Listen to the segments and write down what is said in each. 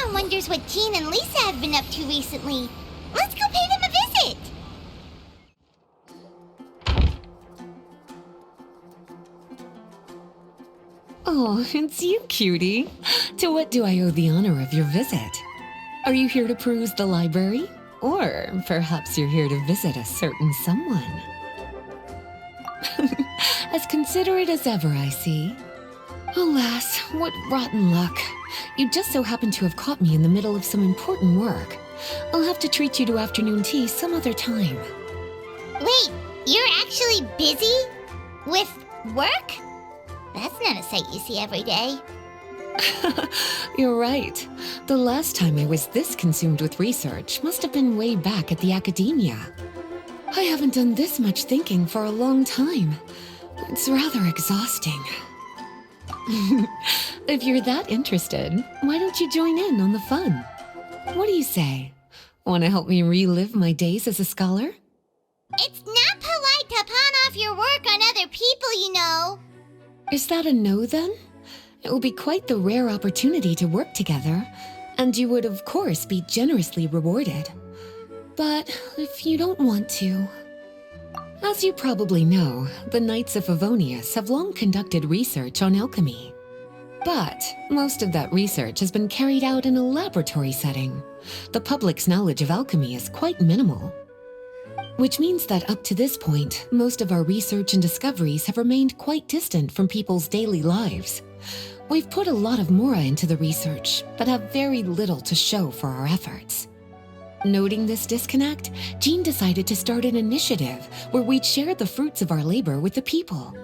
Everyone wonders what Jean and Lisa have been up to recently. Let's go pay them a visit! Oh, it's you, cutie. To what do I owe the honor of your visit? Are you here to peruse the library? Or perhaps you're here to visit a certain someone? As considerate as ever, I see. Alas, what rotten luck. You just so happen to have caught me in the middle of some important work. I'll have to treat you to afternoon tea some other time. Wait, you're actually busy? With work? That's not a sight you see every day. You're right. The last time I was this consumed with research must have been way back at the academia. I haven't done this much thinking for a long time. It's rather exhausting. If you're that interested, why don't you join in on the fun? What do you say? Want to help me relive my days as a scholar? It's not polite to pawn off your work on other people, you know. Is that a no then? It will be quite the rare opportunity to work together, and you would of course be generously rewarded. But if you don't want to... As you probably know, the Knights of Favonius have long conducted research on alchemy. But most of that research has been carried out in a laboratory setting. The public's knowledge of alchemy is quite minimal. Which means that up to this point, most of our research and discoveries have remained quite distant from people's daily lives. We've put a lot of mora into the research, but have very little to show for our efforts. Noting this disconnect, Jean decided to start an initiative where we'd share the fruits of our labor with the people.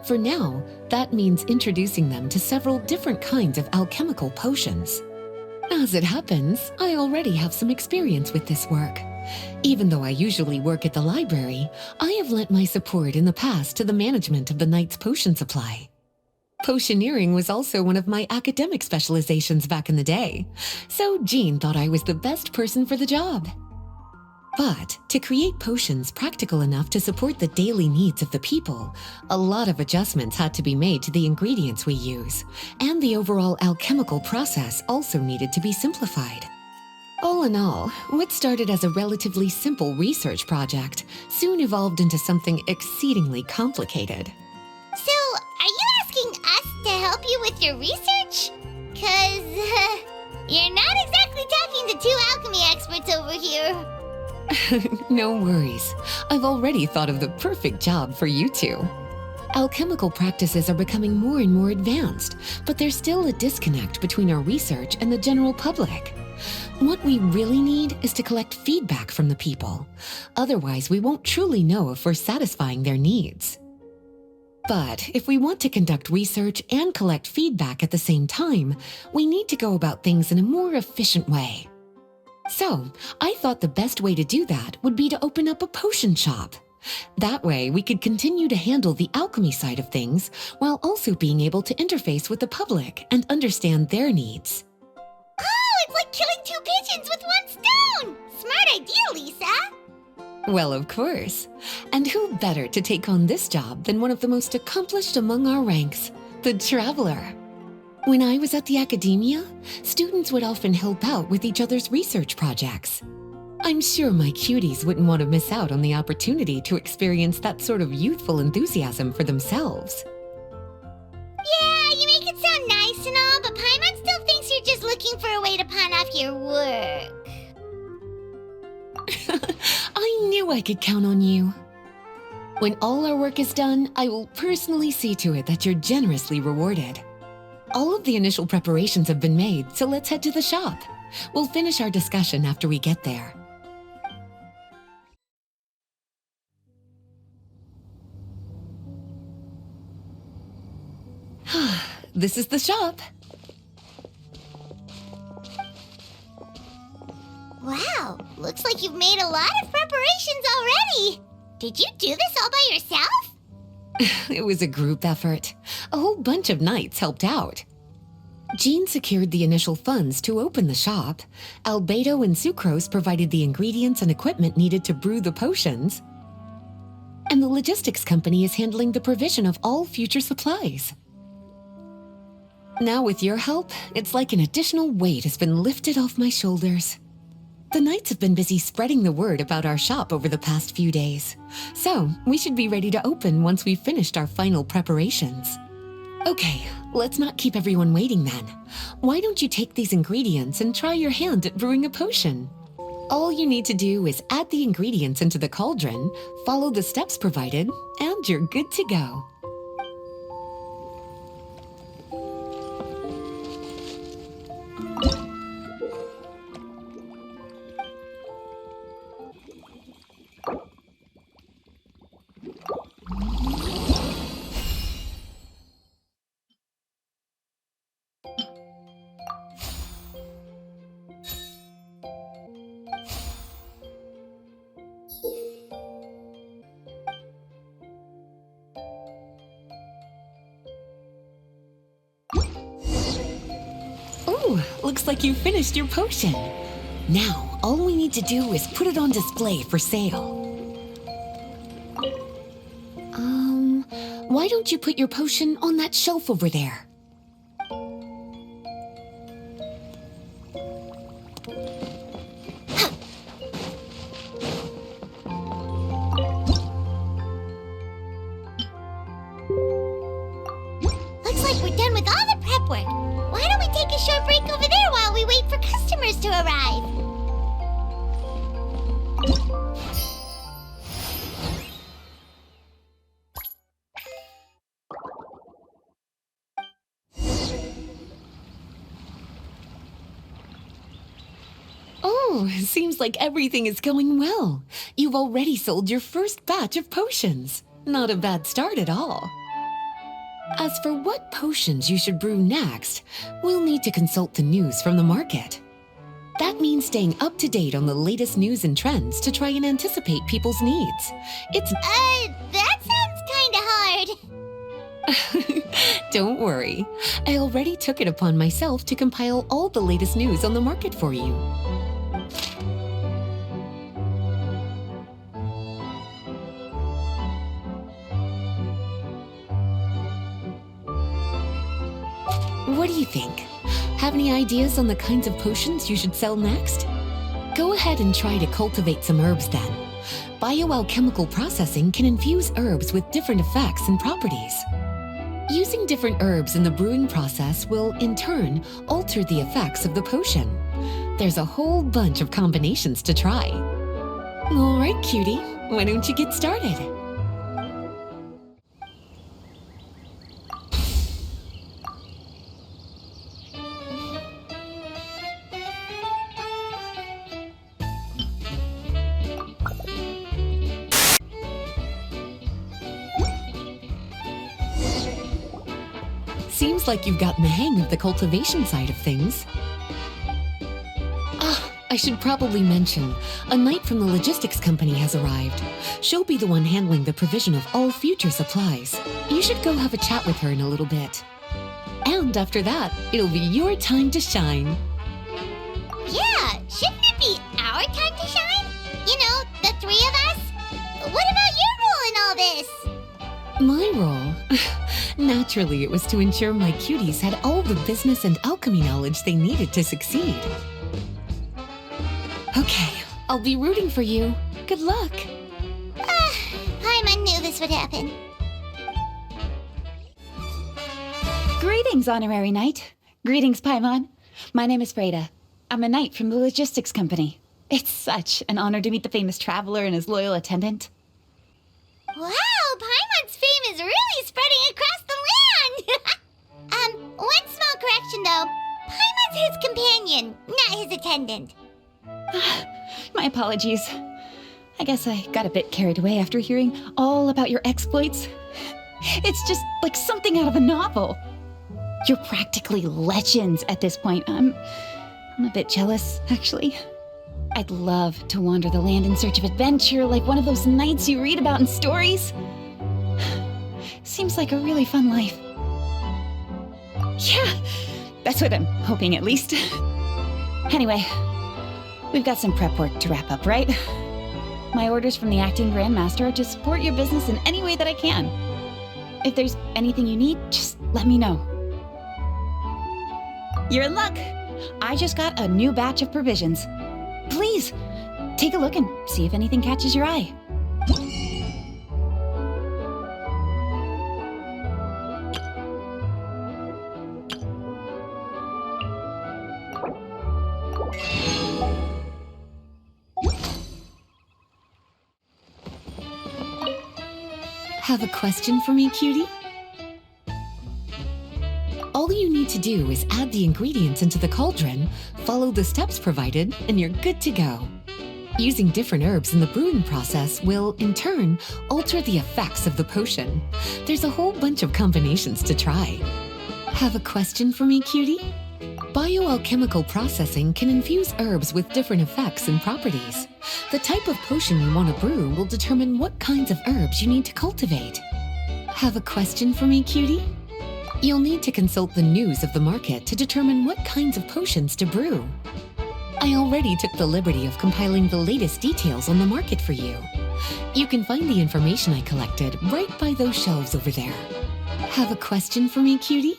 For now, that means introducing them to several different kinds of alchemical potions. As it happens, I already have some experience with this work. Even though I usually work at the library, I have lent my support in the past to the management of the Knight's potion supply. Potioneering was also one of my academic specializations back in the day, so Jean thought I was the best person for the job. But to create potions practical enough to support the daily needs of the people, a lot of adjustments had to be made to the ingredients we use, and the overall alchemical process also needed to be simplified. All in all, what started as a relatively simple research project soon evolved into something exceedingly complicated. So, are you asking us to help you with your research? 'Cause, you're not exactly talking to two alchemy experts over here. No worries. I've already thought of the perfect job for you two. Alchemical practices are becoming more and more advanced, but there's still a disconnect between our research and the general public. What we really need is to collect feedback from the people. Otherwise, we won't truly know if we're satisfying their needs. But if we want to conduct research and collect feedback at the same time, we need to go about things in a more efficient way. So, I thought the best way to do that would be to open up a potion shop. That way, we could continue to handle the alchemy side of things while also being able to interface with the public and understand their needs. Oh, it's like killing two pigeons with one stone! Smart idea, Lisa! Well, of course. And who better to take on this job than one of the most accomplished among our ranks, the Traveler? When I was at the academia, students would often help out with each other's research projects. I'm sure my cuties wouldn't want to miss out on the opportunity to experience that sort of youthful enthusiasm for themselves. Yeah, you make it sound nice and all, but Paimon still thinks you're just looking for a way to pawn off your work. I knew I could count on you. When all our work is done, I will personally see to it that you're generously rewarded. All of the initial preparations have been made, so let's head to the shop. We'll finish our discussion after we get there. This is the shop. Wow, looks like you've made a lot of preparations already. Did you do this all by yourself? It was a group effort. A whole bunch of knights helped out. Jean secured the initial funds to open the shop. Albedo and Sucrose provided the ingredients and equipment needed to brew the potions. And the logistics company is handling the provision of all future supplies. Oh, it's like killing two pigeons with one stone. Smart idea, Lisa. Well, of course. And who better to take on this job than one of the most accomplished among our ranks, the Traveler? When I was at the academia, students would often help out with each other's research projects. Even though I usually work at the library, I have learned to collect feedback from the people. Now with your help, it's like an additional weight has been lifted off my shoulders. The knights have been busy spreading the word about our shop over the past few days, so we should be ready to open once we've finished our final preparations. Okay, let's not keep everyone waiting then. Why don't you take these ingredients and try your hand at brewing a potion? All you need to do is add the ingredients into the cauldron, follow the steps provided, and you're good to go. Looks like you finished your potion. Now, all we need to do is put it on display for sale. Why don't you put your potion on that shelf over there? Looks like we're done with all the prep work. Why don't we take a short break over there while we wait for customers to arrive? Oh, it seems like everything is going well. You've already sold your first batch of potions. Not a bad start at all. As for what potions you should brew next, we'll need to consult the news from the market. That means staying up to date on the latest news and trends to try and anticipate people's needs. That sounds kinda hard. Don't worry. I already took it upon myself to compile all the latest news on the market for you. What do you think? Have any ideas on the kinds of potions you should sell next? Go ahead and try to cultivate some herbs then. Bioalchemical processing can infuse herbs with different effects and properties. Using different herbs in the brewing process will, in turn, alter the effects of the potion. There's a whole bunch of combinations to try. All right, cutie, why don't you get started? Seems like you've gotten the hang of the cultivation side of things. I should probably mention, a knight from the logistics company has arrived. She'll be the one handling the provision of all future supplies. You should go have a chat with her in a little bit. And after that, it'll be your time to shine. Yeah, shouldn't it be our time to shine? You know, the three of us? What about your role in all this? My role? Naturally, it was to ensure my cuties had all the business and alchemy knowledge they needed to succeed. Okay, I'll be rooting for you. Good luck. Paimon knew this would happen. Greetings, Honorary Knight. Greetings, Paimon. My name is Freda. I'm a knight from the logistics company. It's such an honor to meet the famous traveler and his loyal attendant. Wow, Paimon's fame is really spreading across the land! One small correction though. Paimon's his companion, not his attendant. My apologies. I guess I got a bit carried away after hearing all about your exploits. It's just like something out of a novel. You're practically legends at this point. I'm a bit jealous, actually. I'd love to wander the land in search of adventure like one of those knights you read about in stories. Seems like a really fun life. Yeah, that's what I'm hoping at least. Anyway, we've got some prep work to wrap up, right? My orders from the acting grandmaster are to support your business in any way that I can. If there's anything you need, just let me know. You're in luck. I just got a new batch of provisions. Please, take a look and see if anything catches your eye. Have a question for me, cutie? All you need to do is add the ingredients into the cauldron, follow the steps provided, and you're good to go. Using different herbs in the brewing process will, in turn, alter the effects of the potion. There's a whole bunch of combinations to try. Have a question for me, cutie? Bioalchemical processing can infuse herbs with different effects and properties. The type of potion you want to brew will determine what kinds of herbs you need to cultivate. Have a question for me, cutie? You'll need to consult the news of the market to determine what kinds of potions to brew. I already took the liberty of compiling the latest details on the market for you. You can find the information I collected right by those shelves over there. Have a question for me, cutie?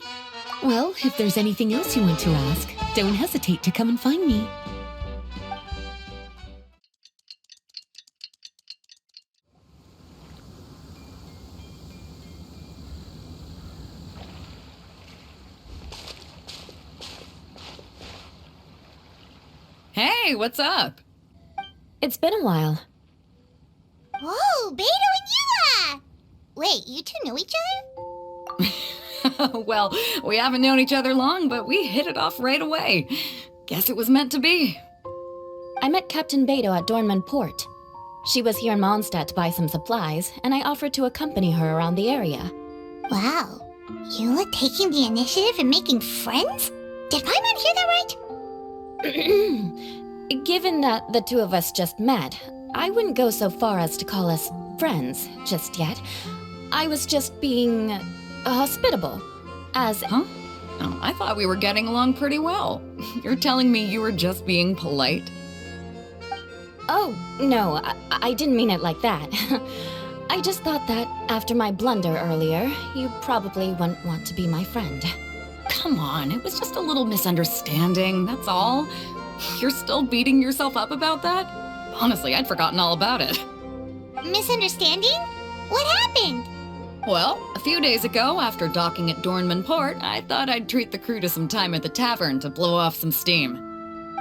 Well, if there's anything else you want to ask, don't hesitate to come and find me. Hey, what's up? It's been a while. Whoa, Beto and Yua! Wait, you two know each other? Well, we haven't known each other long, but we hit it off right away. Guess it was meant to be. I met Captain Beto at Dornman Port. She was here in Mondstadt to buy some supplies, and I offered to accompany her around the area. Wow, Yua taking the initiative and making friends? Did Paimon hear that right? Given that the two of us just met, I wouldn't go so far as to call us friends just yet. I was just being hospitable, as... Huh? Oh, I thought we were getting along pretty well. You're telling me you were just being polite? Oh, no, I didn't mean it like that. I just thought that after my blunder earlier, you probably wouldn't want to be my friend. Come on, it was just a little misunderstanding, that's all. You're still beating yourself up about that? Honestly, I'd forgotten all about it. Misunderstanding? What happened? Well, a few days ago, after docking at Dornman Port, I thought I'd treat the crew to some time at the tavern to blow off some steam.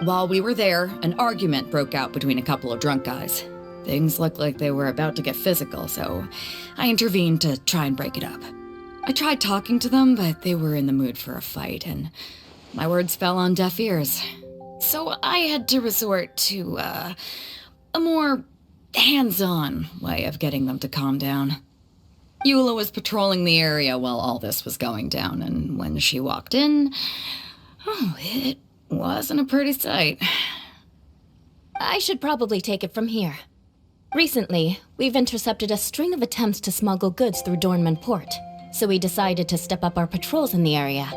While we were there, an argument broke out between a couple of drunk guys. Things looked like they were about to get physical, so I intervened to try and break it up. I tried talking to them, but they were in the mood for a fight, and my words fell on deaf ears. So I had to resort to, a more hands-on way of getting them to calm down. Eula was patrolling the area while all this was going down, and when she walked in, it wasn't a pretty sight. I should probably take it from here. Recently, we've intercepted a string of attempts to smuggle goods through Dornman Port, so we decided to step up our patrols in the area.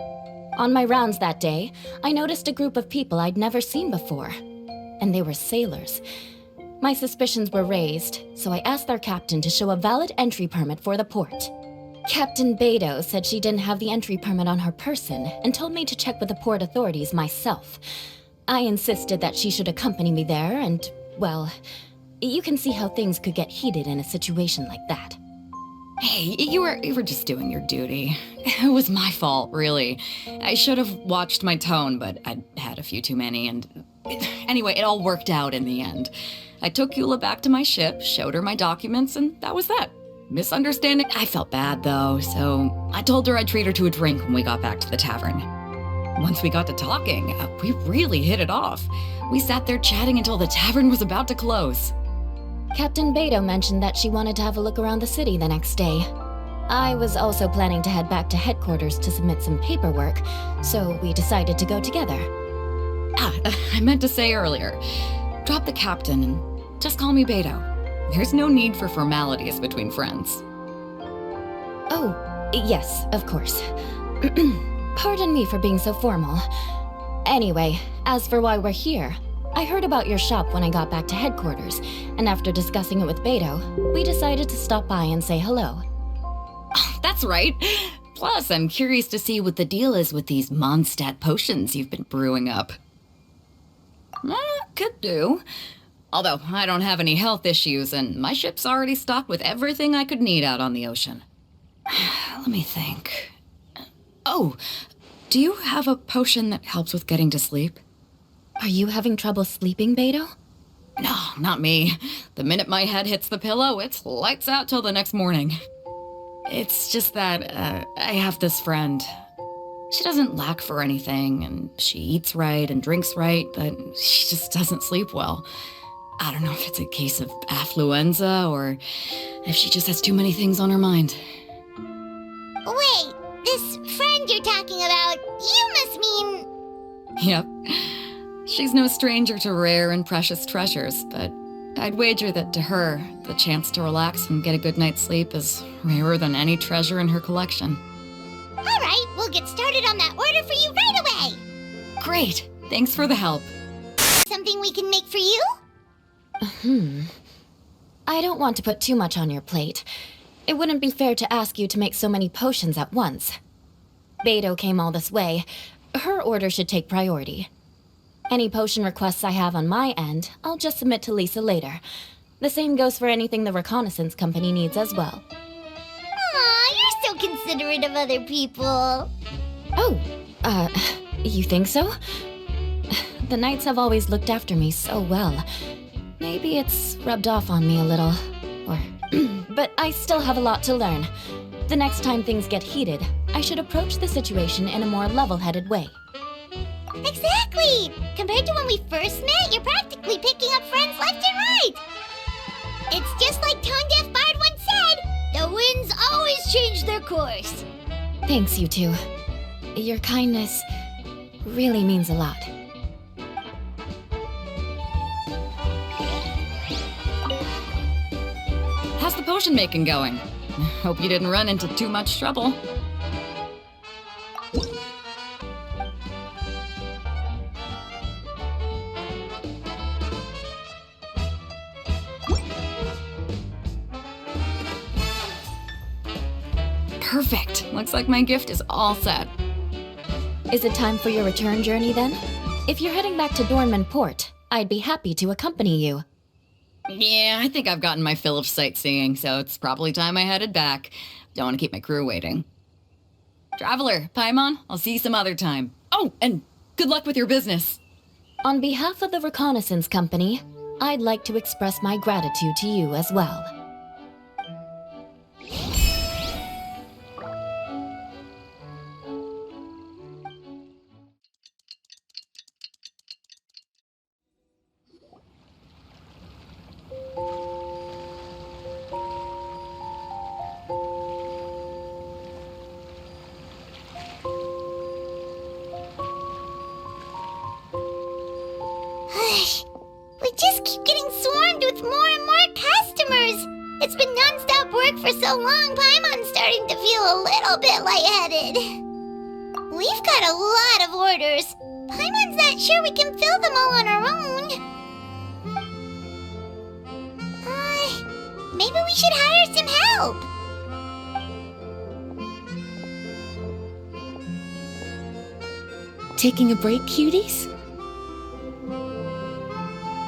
On my rounds that day, I noticed a group of people I'd never seen before, and they were sailors. My suspicions were raised, so I asked our captain to show a valid entry permit for the port. Captain Beto said she didn't have the entry permit on her person and told me to check with the port authorities myself. I insisted that she should accompany me there and, well, you can see how things could get heated in a situation like that. Hey, you were just doing your duty. It was my fault, really. I should have watched my tone, but I'd had a few too many, and anyway, it all worked out in the end. I took Eula back to my ship, showed her my documents, and that was that. Misunderstanding. I felt bad, though, so I told her I'd treat her to a drink when we got back to the tavern. Once we got to talking, we really hit it off. We sat there chatting until the tavern was about to close. Captain Beto mentioned that she wanted to have a look around the city the next day. I was also planning to head back to headquarters to submit some paperwork, so we decided to go together. I meant to say earlier, drop the captain and just call me Beto. There's no need for formalities between friends. Oh, yes, of course. Pardon me for being so formal. Anyway, as for why we're here, I heard about your shop when I got back to headquarters, and after discussing it with Beto, we decided to stop by and say hello. Oh, that's right. Plus, I'm curious to see what the deal is with these Mondstadt potions you've been brewing up. Could do. Although, I don't have any health issues, and my ship's already stocked with everything I could need out on the ocean. Let me think. Oh, do you have a potion that helps with getting to sleep? Are you having trouble sleeping, Beto? No, not me. The minute my head hits the pillow, it's lights out till the next morning. It's just that, I have this friend. She doesn't lack for anything, and she eats right and drinks right, but she just doesn't sleep well. I don't know if it's a case of affluenza, or if she just has too many things on her mind. Wait, this friend you're talking about, you must mean... Yep. She's no stranger to rare and precious treasures, but I'd wager that to her, the chance to relax and get a good night's sleep is rarer than any treasure in her collection. All right, we'll get started on that order for you right away. Great! Thanks for the help. Something we can make for you? I don't want to put too much on your plate. It wouldn't be fair to ask you to make so many potions at once. Beto came all this way. Her order should take priority. Any potion requests I have on my end, I'll just submit to Lisa later. The same goes for anything the reconnaissance company needs as well. Aw, you're so considerate of other people. Oh, you think so? The Knights have always looked after me so well. Maybe it's rubbed off on me a little, or... But I still have a lot to learn. The next time things get heated, I should approach the situation in a more level-headed way. Exactly! Compared to when we first met, you're practically picking up friends left and right. It's just like Tone Deaf Bard once said, the winds always change their course. Thanks, you two. Your kindness really means a lot. How's the potion making going? Hope you didn't run into too much trouble. Perfect. Looks like my gift is all set. Is it time for your return journey then? If you're heading back to Dornman Port, I'd be happy to accompany you. Yeah, I think I've gotten my fill of sightseeing, so it's probably time I headed back. Don't want to keep my crew waiting. Traveler, Paimon, I'll see you some other time. Oh, and good luck with your business. On behalf of the reconnaissance company, I'd like to express my gratitude to you as well. We just keep getting swarmed with more and more customers. It's been non-stop work for so long, Paimon's starting to feel a little bit lightheaded. We've got a lot of orders. Paimon's not sure we can fill them all on our own. Maybe we should hire some help. Taking a break, cuties?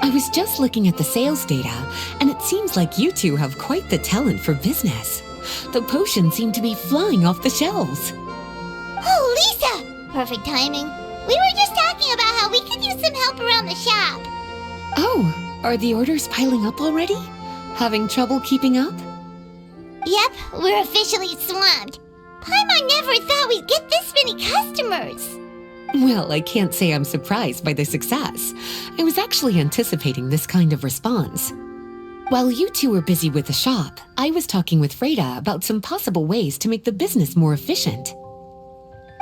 I was just looking at the sales data, and it seems like you two have quite the talent for business. The potions seem to be flying off the shelves. Oh, Lisa! Perfect timing. We were just talking about how we could use some help around the shop. Oh, are the orders piling up already? Having trouble keeping up? Yep, we're officially swamped. Paimon never thought we'd get this many customers. Well, I can't say I'm surprised by the success. I was actually anticipating this kind of response. While you two were busy with the shop, I was talking with Freda about some possible ways to make the business more efficient.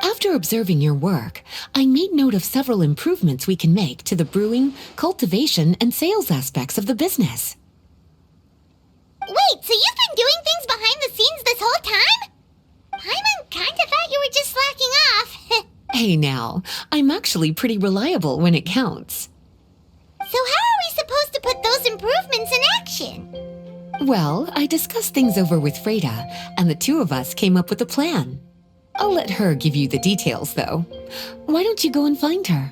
After observing your work, I made note of several improvements we can make to the brewing, cultivation, and sales aspects of the business. Wait, so you've been doing things behind the scenes this whole time? Paimon kinda thought you were just slacking off. Hey now, I'm actually pretty reliable when it counts. So how are we supposed to put those improvements in action? Well, I discussed things over with Freda, and the two of us came up with a plan. I'll let her give you the details, though. Why don't you go and find her?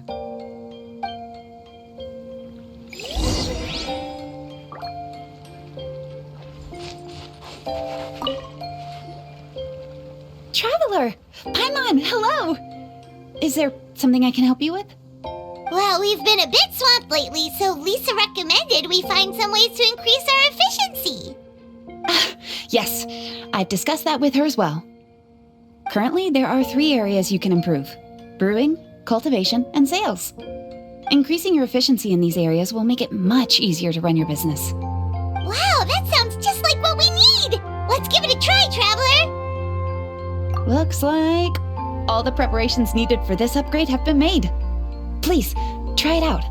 Traveler! Paimon, hello! Is there something I can help you with? Well, we've been a bit swamped lately, so Lisa recommended we find some ways to increase our efficiency. Yes, I've discussed that with her as well. Currently, there are 3 areas you can improve: brewing, cultivation, and sales. Increasing your efficiency in these areas will make it much easier to run your business. Wow, that sounds just like what we need! Let's give it a try, Traveler! Looks like all the preparations needed for this upgrade have been made. Please, try it out.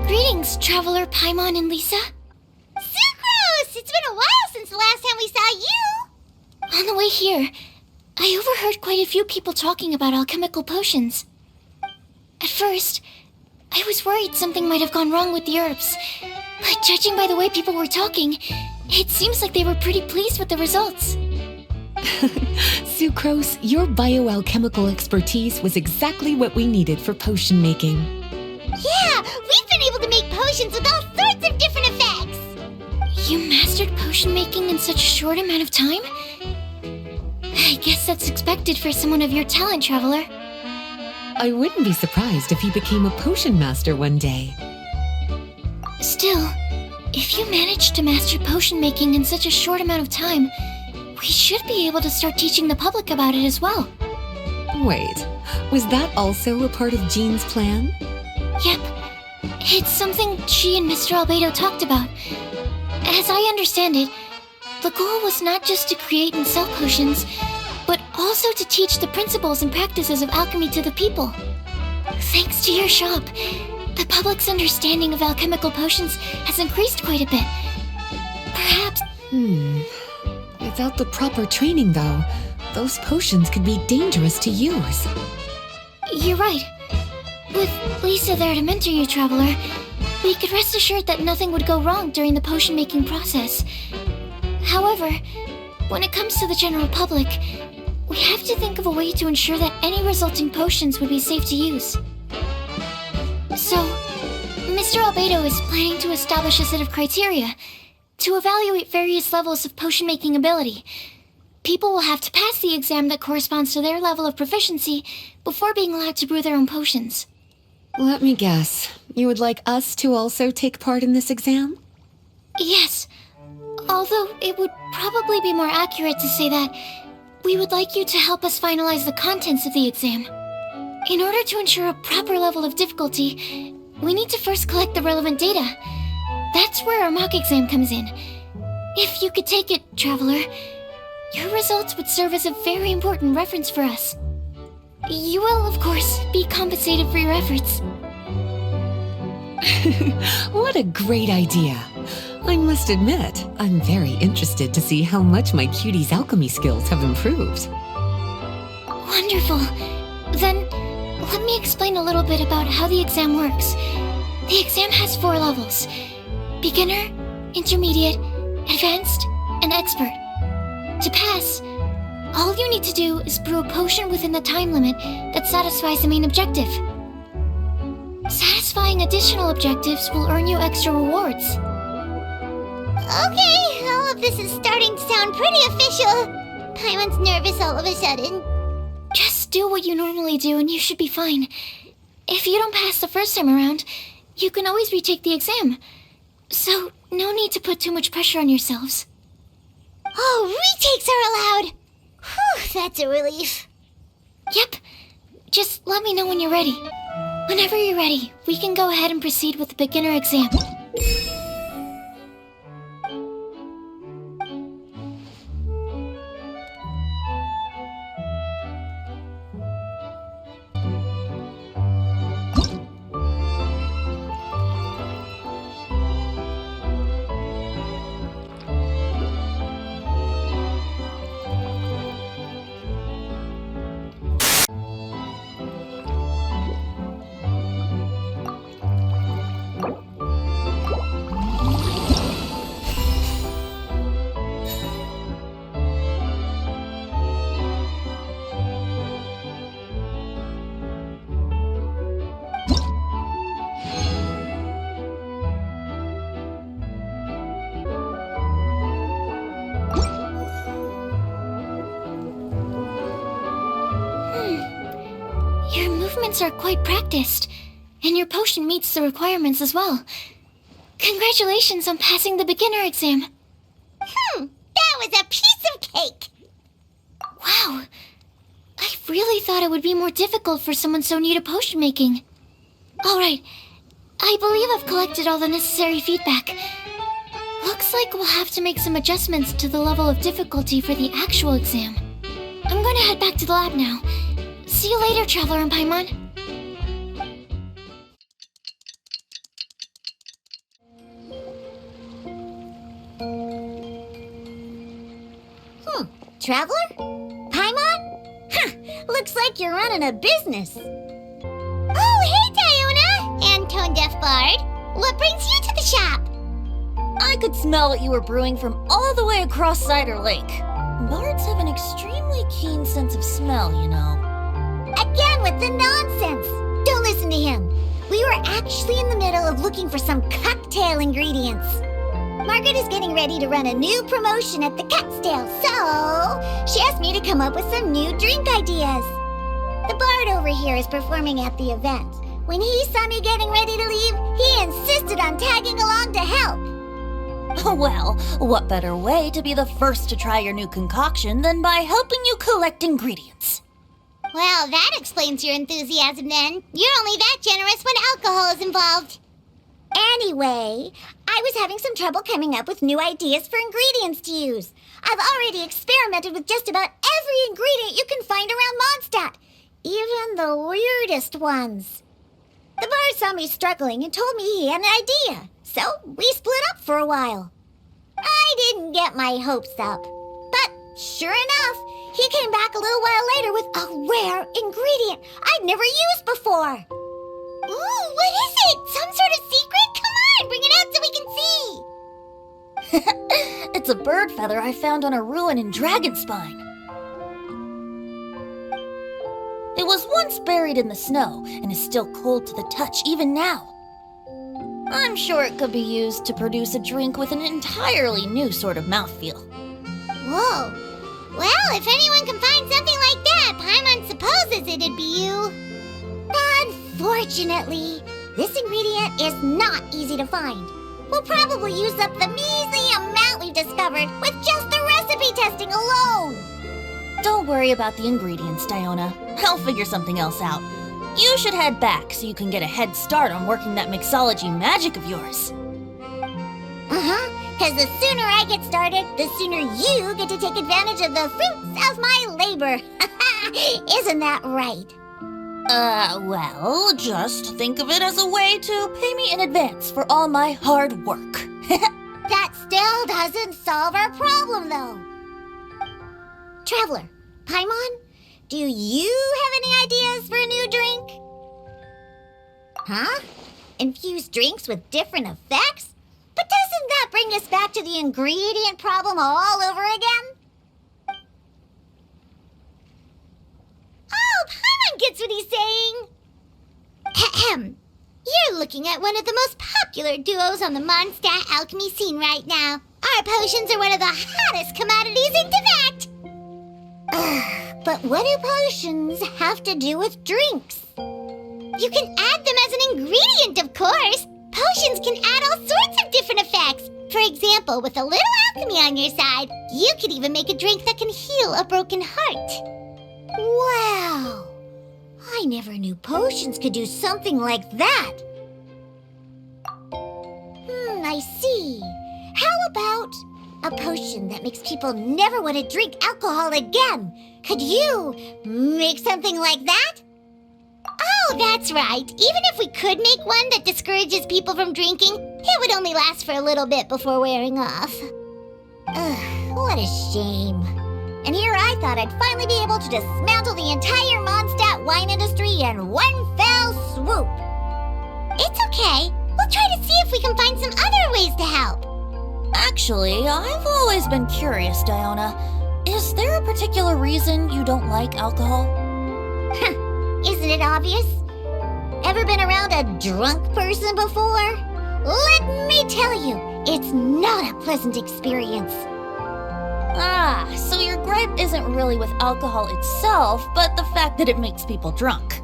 Greetings, Traveler, Paimon, and Lisa. Sucrose! It's been a while since the last time we saw you! On the way here, I overheard quite a few people talking about alchemical potions. At first, I was worried something might have gone wrong with the herbs, but judging by the way people were talking, it seems like they were pretty pleased with the results. Sucrose, your bioalchemical expertise was exactly what we needed for potion making. Yeah, we've been able to make potions with all sorts of different effects! You mastered potion making in such a short amount of time? I guess that's expected for someone of your talent, Traveler. I wouldn't be surprised if you became a potion master one day. Still, if you managed to master potion making in such a short amount of time, we should be able to start teaching the public about it as well. Wait, was that also a part of Jean's plan? Yep. It's something she and Mr. Albedo talked about. As I understand it, the goal was not just to create and sell potions, but also to teach the principles and practices of alchemy to the people. Thanks to your shop, the public's understanding of alchemical potions has increased quite a bit. Perhaps... Without the proper training, though, those potions could be dangerous to use. You're right. With Lisa there to mentor you, Traveler, we could rest assured that nothing would go wrong during the potion-making process. However, when it comes to the general public, we have to think of a way to ensure that any resulting potions would be safe to use. So, Mr. Albedo is planning to establish a set of criteria to evaluate various levels of potion-making ability. People will have to pass the exam that corresponds to their level of proficiency before being allowed to brew their own potions. Let me guess. You would like us to also take part in this exam? Yes. Although it would probably be more accurate to say that we would like you to help us finalize the contents of the exam. In order to ensure a proper level of difficulty, we need to first collect the relevant data. That's where our mock exam comes in. If you could take it, Traveler, your results would serve as a very important reference for us. You will, of course, be compensated for your efforts. What a great idea. I must admit, I'm very interested to see how much my cutie's alchemy skills have improved. Wonderful. Then, let me explain a little bit about how the exam works. The exam has 4 levels: beginner, intermediate, advanced, and expert. To pass, all you need to do is brew a potion within the time limit that satisfies the main objective. Satisfying additional objectives will earn you extra rewards. Okay, all of this is starting to sound pretty official. Paimon's nervous all of a sudden. Just do what you normally do and you should be fine. If you don't pass the first time around, you can always retake the exam. So, no need to put too much pressure on yourselves. Oh, retakes are allowed! Whew, that's a relief. Yep. Just let me know when you're ready. Whenever you're ready, we can go ahead and proceed with the beginner exam. Your movements are quite practiced, and your potion meets the requirements as well. Congratulations on passing the beginner exam. That was a piece of cake! Wow, I really thought it would be more difficult for someone so new to potion making. Alright, I believe I've collected all the necessary feedback. Looks like we'll have to make some adjustments to the level of difficulty for the actual exam. I'm going to head back to the lab now. See you later, Traveler and Paimon. Traveler? Paimon? Looks like you're running a business. Oh, hey, Diona! And Tone Deaf Bard. What brings you to the shop? I could smell what you were brewing from all the way across Cider Lake. Bards have an extremely keen sense of smell, you know. Again with the nonsense! Don't listen to him. We were actually in the middle of looking for some cocktail ingredients. Margaret is getting ready to run a new promotion at the Catstail, so she asked me to come up with some new drink ideas. The bard over here is performing at the event. When he saw me getting ready to leave, he insisted on tagging along to help. Well, what better way to be the first to try your new concoction than by helping you collect ingredients? Well, that explains your enthusiasm then. You're only that generous when alcohol is involved. Anyway, I was having some trouble coming up with new ideas for ingredients to use. I've already experimented with just about every ingredient you can find around Mondstadt, even the weirdest ones. The bard saw me struggling and told me he had an idea, so we split up for a while. I didn't get my hopes up, but sure enough, he came back a little while later with a rare ingredient I'd never used before. Ooh, what is it? Some sort of secret? Come on, bring it out so we can see. It's a bird feather I found on a ruin in Dragonspine. It was once buried in the snow and is still cold to the touch even now. I'm sure it could be used to produce a drink with an entirely new sort of mouthfeel. Whoa. Well, if anyone can find something like that, Paimon supposes it'd be you. Unfortunately, this ingredient is not easy to find. We'll probably use up the measly amount we've discovered with just the recipe testing alone. Don't worry about the ingredients, Diona. I'll figure something else out. You should head back so you can get a head start on working that mixology magic of yours. Because the sooner I get started, the sooner you get to take advantage of the fruits of my labor. Isn't that right? Well, just think of it as a way to pay me in advance for all my hard work. That still doesn't solve our problem, though. Traveler, Paimon, do you have any ideas for a new drink? Huh? Infused drinks with different effects? But doesn't that bring us back to the ingredient problem all over again? Oh, Paimon gets what he's saying. Ahem. You're looking at one of the most popular duos on the Mondstadt alchemy scene right now. Our potions are one of the hottest commodities in Tibet. But what do potions have to do with drinks? You can add them as an ingredient, of course. Potions can add all sorts of different effects. For example, with a little alchemy on your side, you could even make a drink that can heal a broken heart. Wow! I never knew potions could do something like that. I see. How about a potion that makes people never want to drink alcohol again? Could you make something like that? Oh, that's right. Even if we could make one that discourages people from drinking, it would only last for a little bit before wearing off. Ugh, what a shame. And here I thought I'd finally be able to dismantle the entire Mondstadt wine industry in one fell swoop. It's okay. We'll try to see if we can find some other ways to help. Actually, I've always been curious, Diona. Is there a particular reason you don't like alcohol? Isn't it obvious? Ever been around a drunk person before? Let me tell you, it's not a pleasant experience. Ah, so your gripe isn't really with alcohol itself, but the fact that it makes people drunk.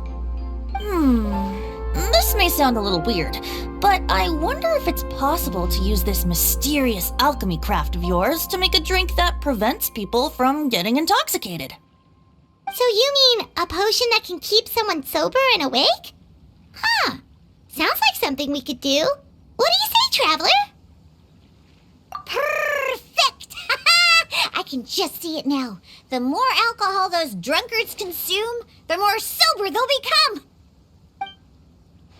This may sound a little weird, but I wonder if it's possible to use this mysterious alchemy craft of yours to make a drink that prevents people from getting intoxicated. So you mean a potion that can keep someone sober and awake? Huh. Sounds like something we could do. What do you say, Traveler? Perfect! I can just see it now. The more alcohol those drunkards consume, the more sober they'll become.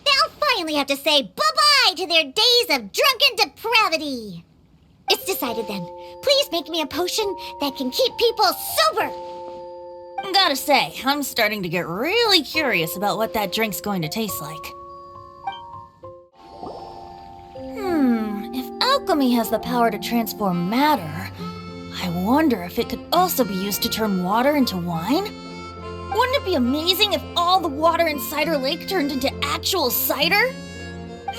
They'll finally have to say bye-bye to their days of drunken depravity. It's decided then. Please make me a potion that can keep people sober. Gotta say, I'm starting to get really curious about what that drink's going to taste like. If alchemy has the power to transform matter, I wonder if it could also be used to turn water into wine? Wouldn't it be amazing if all the water in Cider Lake turned into actual cider?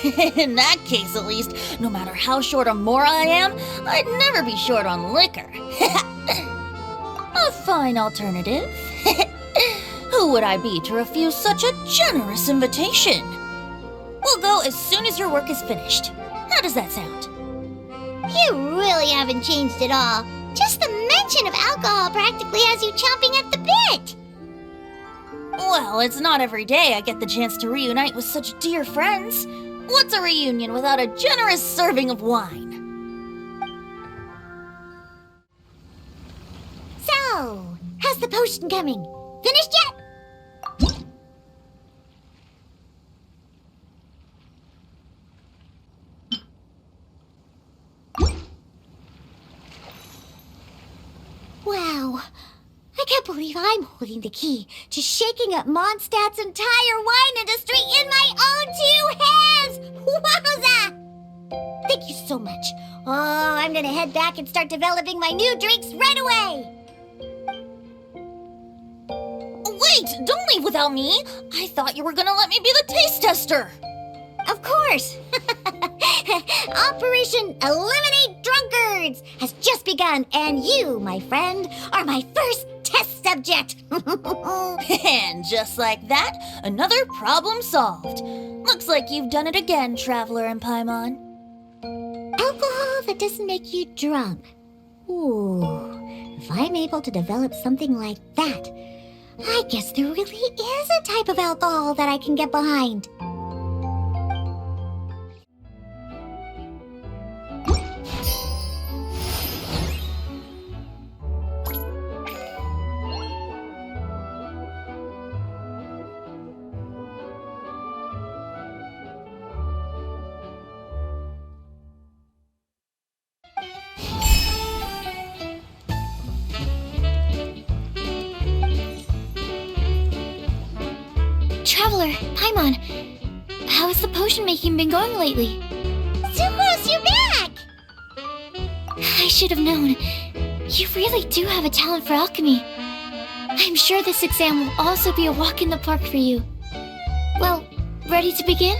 In that case, at least, no matter how short on more I am, I'd never be short on liquor. A fine alternative. Who would I be to refuse such a generous invitation? We'll go as soon as your work is finished. How does that sound? You really haven't changed at all. Just the mention of alcohol practically has you chomping at the bit. Well, it's not every day I get the chance to reunite with such dear friends. What's a reunion without a generous serving of wine? So, how's the potion coming? Finished yet? Wow, I can't believe I'm holding the key to shaking up Mondstadt's entire wine industry in my own 2 hands! Wowza! Thank you so much. Oh, I'm gonna head back and start developing my new drinks right away! Wait, don't leave without me! I thought you were gonna let me be the taste tester! Of course! Operation Eliminate Drunkards has just begun, and you, my friend, are my first test subject! And just like that, another problem solved. Looks like you've done it again, Traveler and Paimon. Alcohol that doesn't make you drunk. Ooh, if I'm able to develop something like that, I guess there really is a type of alcohol that I can get behind. Traveler, Paimon, how has the potion making been going lately? Sucrose, you're back! I should have known. You really do have a talent for alchemy. I'm sure this exam will also be a walk in the park for you. Well, ready to begin?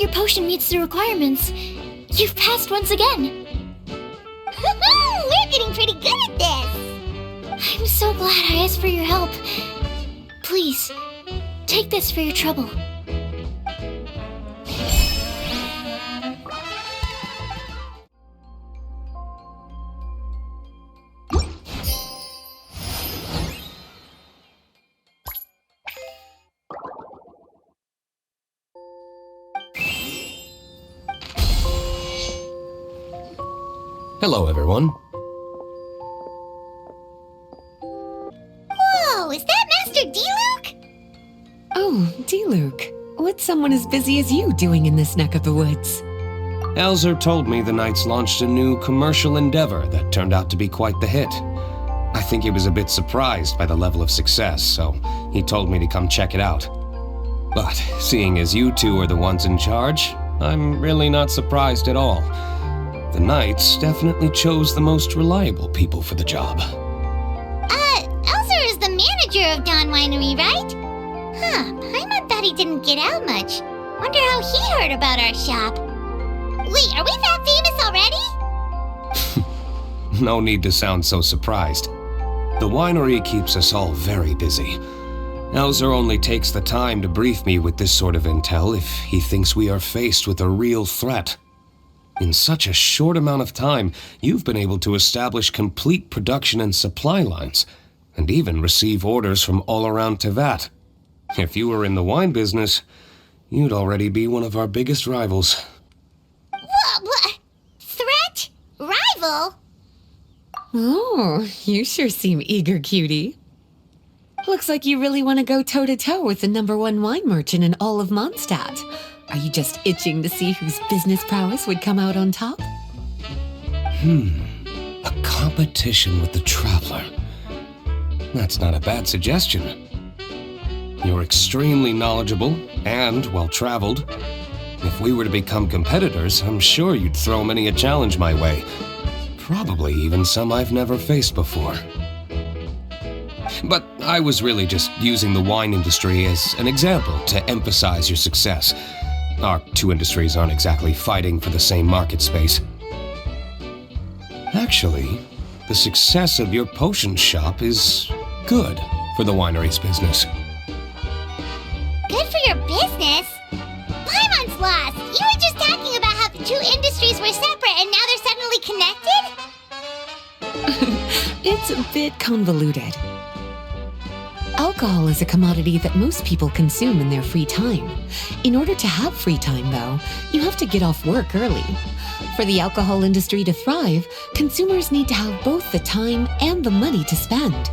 your potion meets the requirements. You've passed once again. We're getting pretty good at this. I'm so glad I asked for your help. Please, take this for your trouble. Hello, everyone. Whoa, is that Master D-Luke? Oh, D-Luke. What's someone as busy as you doing in this neck of the woods? Elzer told me the Knights launched a new commercial endeavor that turned out to be quite the hit. I think he was a bit surprised by the level of success, so he told me to come check it out. But seeing as you two are the ones in charge, I'm really not surprised at all. The Knights definitely chose the most reliable people for the job. Elzer is the manager of Dawn Winery, right? Huh, Paimon thought he didn't get out much. Wonder how he heard about our shop. Wait, are we that famous already? No need to sound so surprised. The winery keeps us all very busy. Elzer only takes the time to brief me with this sort of intel if he thinks we are faced with a real threat. In such a short amount of time, you've been able to establish complete production and supply lines, and even receive orders from all around Tevat. If you were in the wine business, you'd already be one of our biggest rivals. What? Threat? Rival? Oh, you sure seem eager, cutie. Looks like you really want to go toe-to-toe with the #1 wine merchant in all of Mondstadt. Are you just itching to see whose business prowess would come out on top? A competition with the Traveler. That's not a bad suggestion. You're extremely knowledgeable and well-traveled. If we were to become competitors, I'm sure you'd throw many a challenge my way. Probably even some I've never faced before. But I was really just using the wine industry as an example to emphasize your success. Our two industries aren't exactly fighting for the same market space. Actually, the success of your potion shop is good for the winery's business. Good for your business? Paimon's lost. You were just talking about how the two industries were separate and now they're suddenly connected? It's a bit convoluted. Alcohol is a commodity that most people consume in their free time. In order to have free time, though, you have to get off work early. For the alcohol industry to thrive, consumers need to have both the time and the money to spend.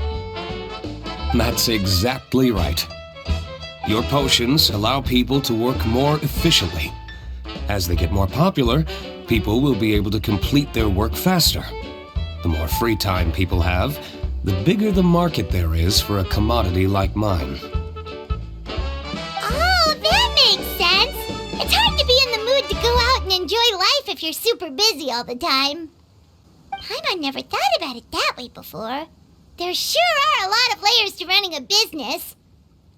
That's exactly right. Your potions allow people to work more efficiently. As they get more popular, people will be able to complete their work faster. The more free time people have, the bigger the market there is for a commodity like mine. Oh, that makes sense. It's hard to be in the mood to go out and enjoy life if you're super busy all the time. Paimon never thought about it that way before. There sure are a lot of layers to running a business.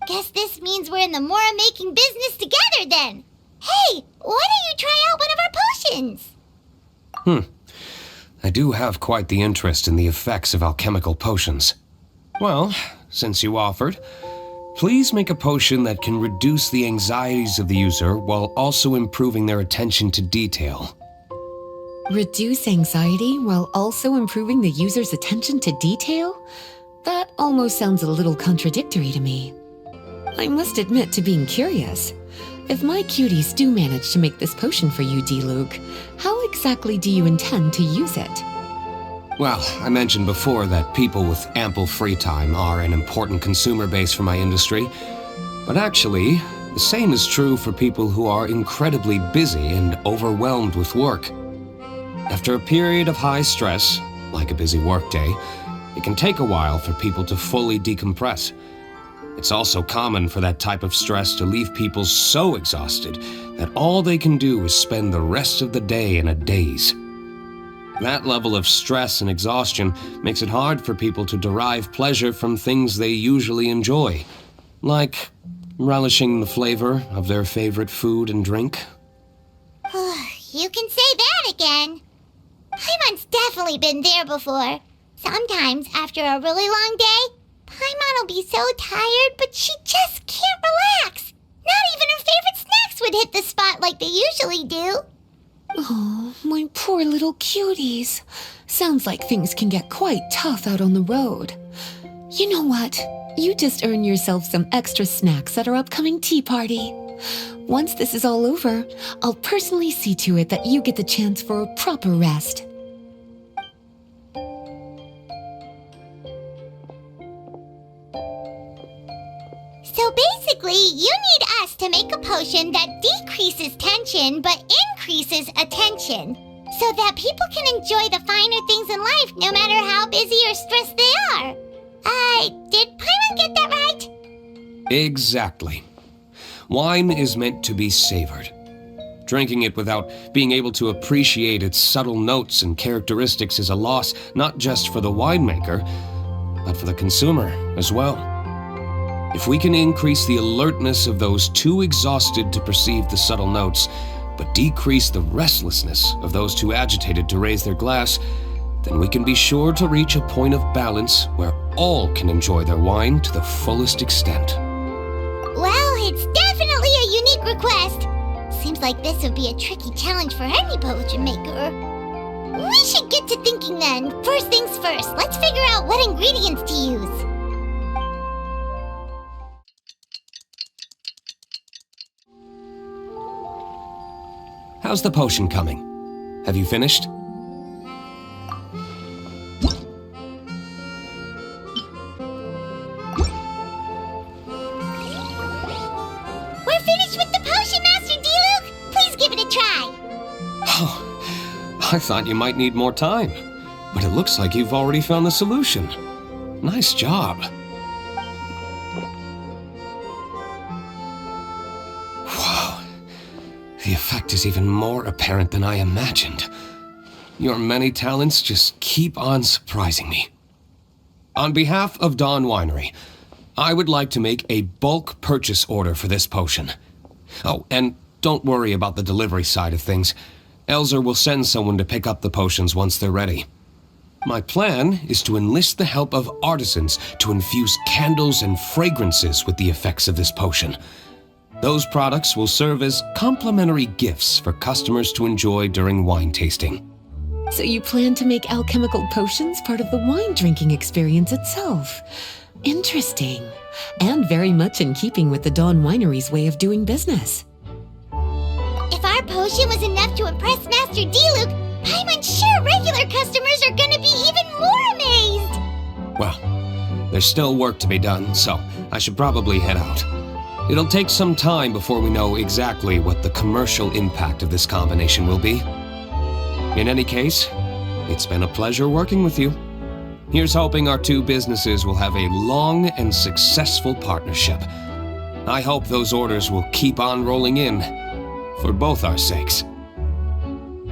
Guess this means we're in the Mora-making business together then. Hey, why don't you try out one of our potions? I do have quite the interest in the effects of alchemical potions. Well, since you offered, please make a potion that can reduce the anxieties of the user while also improving their attention to detail. Reduce anxiety while also improving the user's attention to detail? That almost sounds a little contradictory to me. I must admit to being curious. If my cuties do manage to make this potion for you, D-Luke, how exactly do you intend to use it? Well, I mentioned before that people with ample free time are an important consumer base for my industry. But actually, the same is true for people who are incredibly busy and overwhelmed with work. After a period of high stress, like a busy workday, it can take a while for people to fully decompress. It's also common for that type of stress to leave people so exhausted that all they can do is spend the rest of the day in a daze. That level of stress and exhaustion makes it hard for people to derive pleasure from things they usually enjoy, like relishing the flavor of their favorite food and drink. You can say that again. Paimon's definitely been there before. Sometimes, after a really long day, Paimon will be so tired, but she just can't relax. Not even her favorite snacks would hit the spot like they usually do. Oh, my poor little cuties. Sounds like things can get quite tough out on the road. You know what? You just earn yourself some extra snacks at our upcoming tea party. Once this is all over, I'll personally see to it that you get the chance for a proper rest. So basically, you need us to make a potion that decreases tension but increases attention, so that people can enjoy the finer things in life no matter how busy or stressed they are. Did Paimon get that right? Exactly. Wine is meant to be savored. Drinking it without being able to appreciate its subtle notes and characteristics is a loss not just for the winemaker, but for the consumer as well. If we can increase the alertness of those too exhausted to perceive the subtle notes, but decrease the restlessness of those too agitated to raise their glass, then we can be sure to reach a point of balance where all can enjoy their wine to the fullest extent. Well, it's definitely a unique request. Seems like this would be a tricky challenge for any potion maker. We should get to thinking then. First things first, let's figure out what ingredients to use. How's the potion coming? Have you finished? We're finished with the potion, Master D-Luke! Please give it a try! Oh, I thought you might need more time, but it looks like you've already found the solution. Nice job. Wow, the effect is even more apparent than I imagined. Your many talents just keep on surprising me. On behalf of Dawn Winery, I would like to make a bulk purchase order for this potion. Oh, and don't worry about the delivery side of things. Elzer will send someone to pick up the potions once they're ready. My plan is to enlist the help of artisans to infuse candles and fragrances with the effects of this potion. Those products will serve as complimentary gifts for customers to enjoy during wine tasting. So you plan to make alchemical potions part of the wine drinking experience itself. Interesting. And very much in keeping with the Dawn Winery's way of doing business. If our potion was enough to impress Master D-Luke, Paimon's sure regular customers are gonna be even more amazed! Well, there's still work to be done, so I should probably head out. It'll take some time before we know exactly what the commercial impact of this combination will be. In any case, it's been a pleasure working with you. Here's hoping our two businesses will have a long and successful partnership. I hope those orders will keep on rolling in, for both our sakes.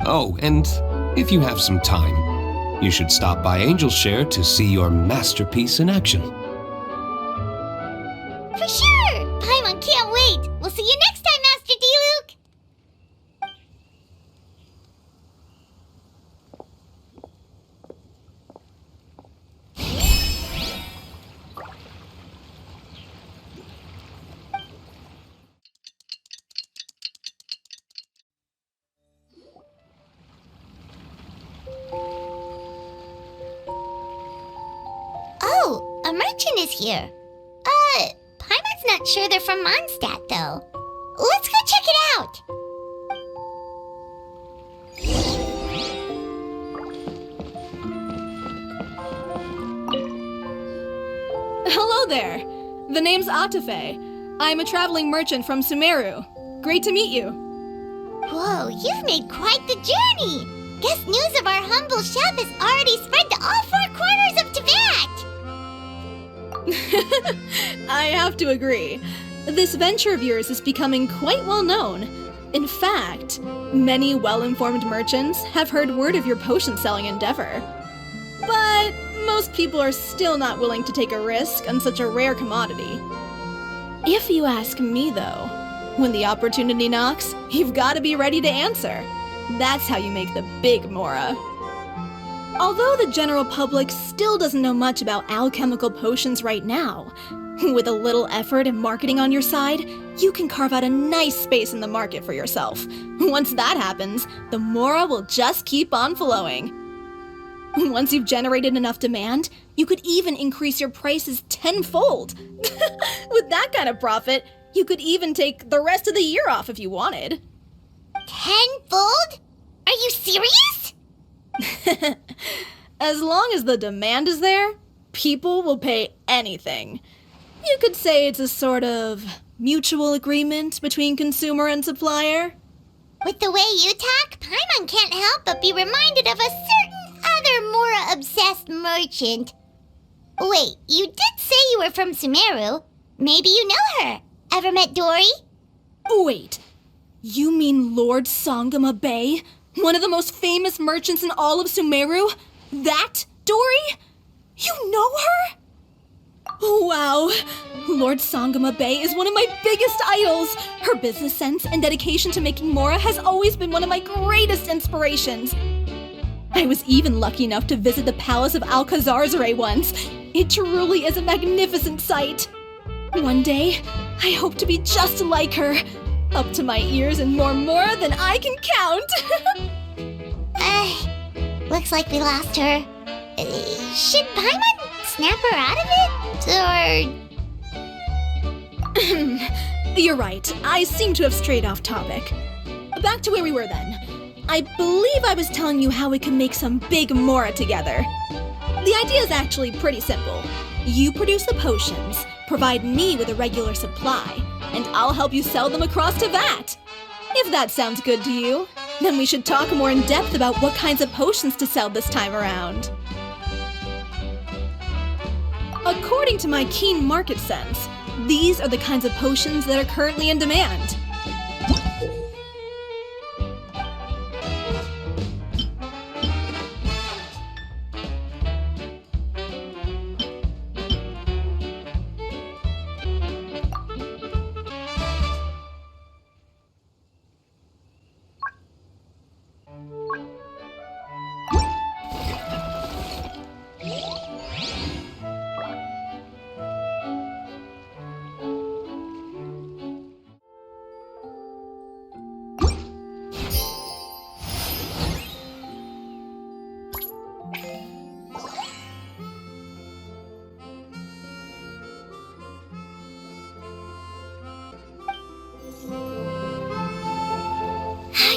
Oh, and if you have some time, you should stop by Angel's Share to see your masterpiece in action. For sure! Paimon can't wait! We'll see you next time, Master D-Luke! Oh, a merchant is here. Paimon's not sure they're from Mondstadt, though. Let's go check it out! Hello there. The name's Atafe. I'm a traveling merchant from Sumeru. Great to meet you. Whoa, you've made quite the journey! Guess news of our humble shop has already spread to all four corners of Tibet! I have to agree. This venture of yours is becoming quite well known. In fact, many well-informed merchants have heard word of your potion-selling endeavor. But most people are still not willing to take a risk on such a rare commodity. If you ask me, though, When the opportunity knocks, you've got to be ready to answer. That's how you make the big Mora. Although the general public still doesn't know much about alchemical potions right now, with a little effort and marketing on your side, you can carve out a nice space in the market for yourself. Once that happens, the Mora will just keep on flowing. Once you've generated enough demand, you could even increase your prices tenfold. With that kind of profit, you could even take the rest of the year off if you wanted. Tenfold? Are you serious? As long as the demand is there, people will pay anything. You could say it's a sort of mutual agreement between consumer and supplier. With the way you talk, Paimon can't help but be reminded of a certain other Mora-obsessed merchant. Wait, you did say you were from Sumeru. Maybe you know her. Ever met Dory? Wait, you mean Lord Sangama Bay? One of the most famous merchants in all of Sumeru? That Dory? You know her? Wow, Lord Sangama Bay is one of my biggest idols. Her business sense and dedication to making Mora has always been one of my greatest inspirations. I was even lucky enough to visit the Palace of Alcazarzaray once. It truly is a magnificent sight. One day, I hope to be just like her. Up to my ears in more Mora than I can count. Looks like we lost her. Should Paimon snap her out of it? Or... You're right. I seem to have strayed off topic. Back to where we were then. I believe I was telling you how we can make some big Mora together. The idea is actually pretty simple. You produce the potions, provide me with a regular supply, and I'll help you sell them across to Vat. If that sounds good to you, then we should talk more in depth about what kinds of potions to sell this time around. According to my keen market sense, these are the kinds of potions that are currently in demand.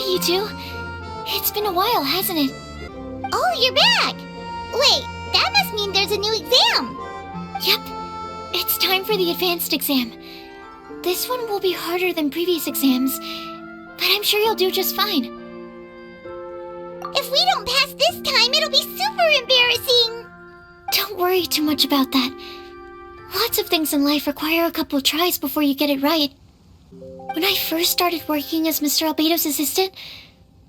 You two? It's been a while, hasn't it? Oh, you're back! Wait, that must mean there's a new exam! Yep, it's time for the advanced exam. This one will be harder than previous exams, but I'm sure you'll do just fine. If we don't pass this time, it'll be super embarrassing! Don't worry too much about that. Lots of things in life require a couple tries before you get it right. When I first started working as Mr. Albedo's assistant,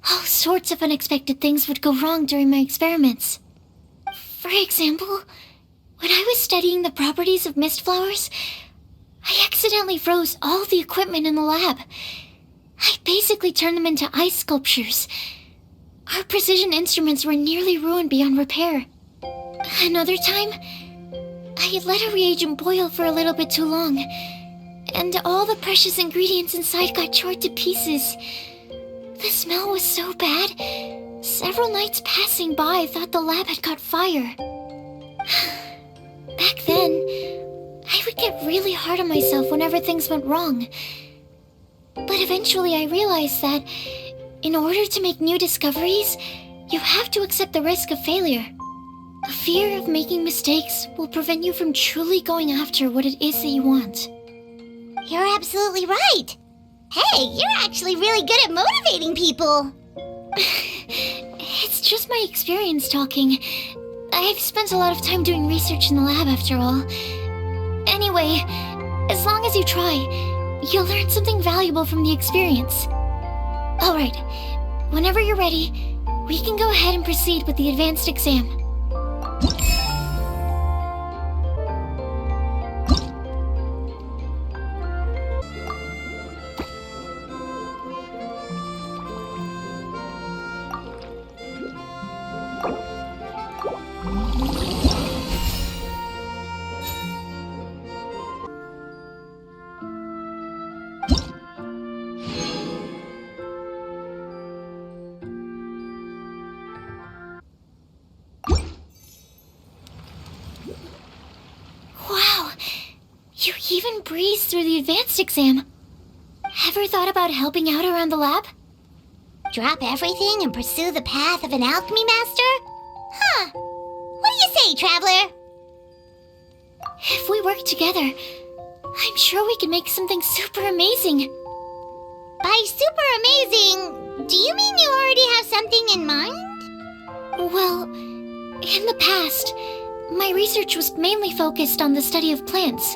all sorts of unexpected things would go wrong during my experiments. For example, when I was studying the properties of mist flowers, I accidentally froze all the equipment in the lab. I basically turned them into ice sculptures. Our precision instruments were nearly ruined beyond repair. Another time, I had let a reagent boil for a little bit too long, and all the precious ingredients inside got chored to pieces. The smell was so bad, several nights passing by thought the lab had caught fire. Back then, I would get really hard on myself whenever things went wrong. But eventually I realized that in order to make new discoveries, you have to accept the risk of failure. A fear of making mistakes will prevent you from truly going after what it is that you want. You're absolutely right. Hey, you're actually really good at motivating people. It's just my experience talking. I've spent a lot of time doing research in the lab after all. Anyway, as long as you try, you'll learn something valuable from the experience. Alright, whenever you're ready, we can go ahead and proceed with the advanced exam. even breeze through the advanced exam. Ever thought about helping out around the lab? Drop everything and pursue the path of an alchemy master? Huh. What do you say, Traveler? If we work together, I'm sure we can make something super amazing. By super amazing, do you mean you already have something in mind? Well, in the past, my research was mainly focused on the study of plants.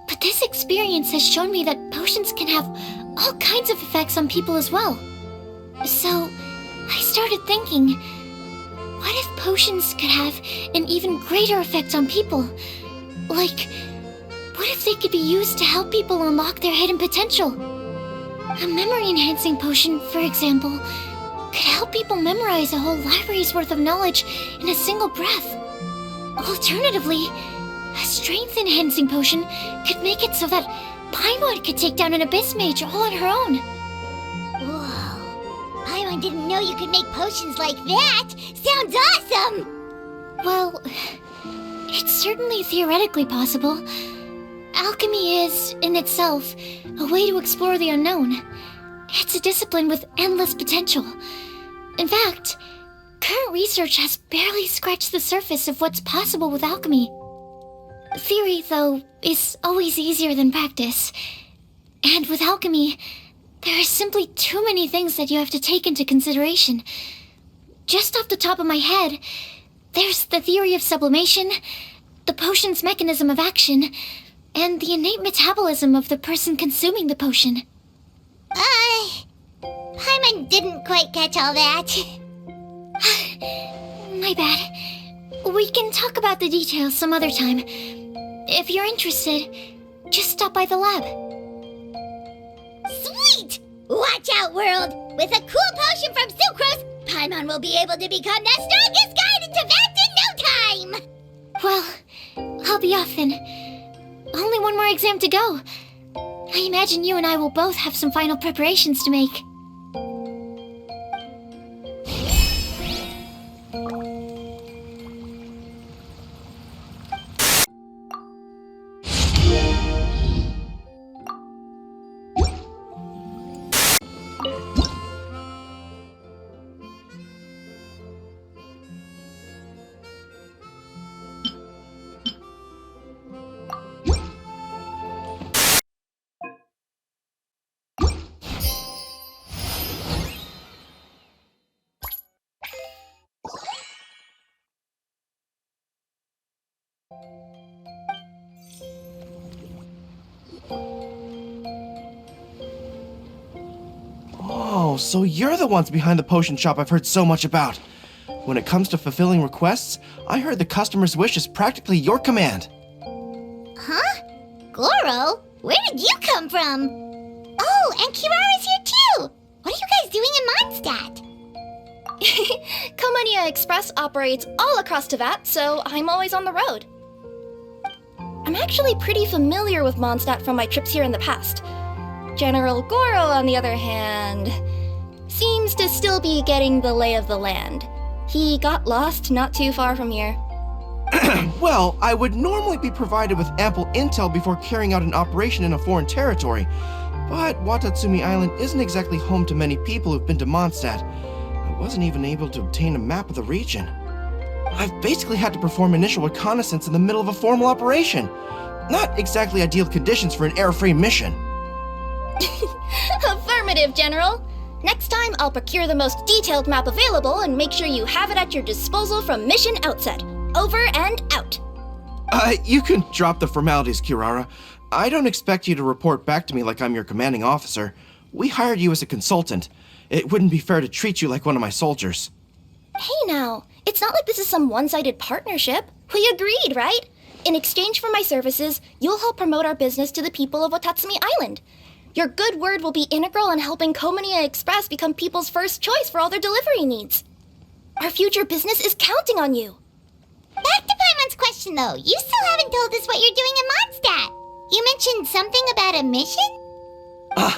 But this experience has shown me that potions can have all kinds of effects on people as well. So, I started thinking, what if potions could have an even greater effect on people? Like, what if they could be used to help people unlock their hidden potential? A memory-enhancing potion, for example, could help people memorize a whole library's worth of knowledge in a single breath. Alternatively, a strength-enhancing potion could make it so that Paimon could take down an Abyss Mage all on her own. Whoa. Paimon didn't know you could make potions like that! Sounds awesome! Well, it's certainly theoretically possible. Alchemy is, in itself, a way to explore the unknown. It's a discipline with endless potential. In fact, current research has barely scratched the surface of what's possible with alchemy. Theory, though, is always easier than practice. And with alchemy, there are simply too many things that you have to take into consideration. Just off the top of my head, there's the theory of sublimation, the potion's mechanism of action, and the innate metabolism of the person consuming the potion. Paimon didn't quite catch all that. My bad. We can talk about the details some other time. If you're interested, just stop by the lab. Sweet! Watch out, world! With a cool potion from Sucrose, Paimon will be able to become the strongest guide into Vact in no time! Well, I'll be off then. Only one more exam to go. I imagine you and I will both have some final preparations to make. Oh, so you're the ones behind the potion shop I've heard so much about. When it comes to fulfilling requests, I heard the customer's wish is practically your command. Huh? Goro? Where did you come from? Oh, and Kirara's here too! What are you guys doing in Mondstadt? Komonia Express operates all across Teyvat, so I'm always on the road. I'm actually pretty familiar with Mondstadt from my trips here in the past. General Goro, on the other hand, seems to still be getting the lay of the land. He got lost not too far from here. Well, I would normally be provided with ample intel before carrying out an operation in a foreign territory, but Watatsumi Island isn't exactly home to many people who've been to Mondstadt. I wasn't even able to obtain a map of the region. I've basically had to perform initial reconnaissance in the middle of a formal operation. Not exactly ideal conditions for an air-free mission. Affirmative, General. Next time, I'll procure the most detailed map available and make sure you have it at your disposal from mission outset. Over and out. You can drop the formalities, Kirara. I don't expect you to report back to me like I'm your commanding officer. We hired you as a consultant. It wouldn't be fair to treat you like one of my soldiers. Hey now, it's not like this is some one-sided partnership. We agreed, right? In exchange for my services, you'll help promote our business to the people of Watatsumi Island. Your good word will be integral in helping Komonia Express become people's first choice for all their delivery needs. Our future business is counting on you. Back to Paimon's question though, you still haven't told us what you're doing in Mondstadt. You mentioned something about a mission?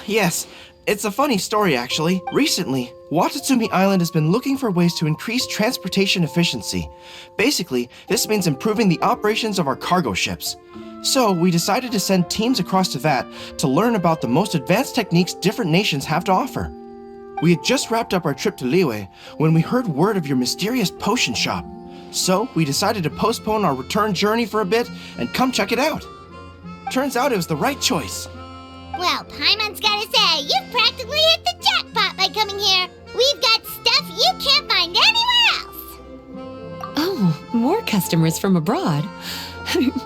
Yes. It's a funny story, actually. Recently, Watatsumi Island has been looking for ways to increase transportation efficiency. Basically, this means improving the operations of our cargo ships. So, we decided to send teams across to that to learn about the most advanced techniques different nations have to offer. We had just wrapped up our trip to Liyue when we heard word of your mysterious potion shop. So, we decided to postpone our return journey for a bit and come check it out. Turns out it was the right choice. Well, Paimon's gotta say, you've practically hit the jackpot by coming here. We've got stuff you can't find anywhere else. Oh, more customers from abroad.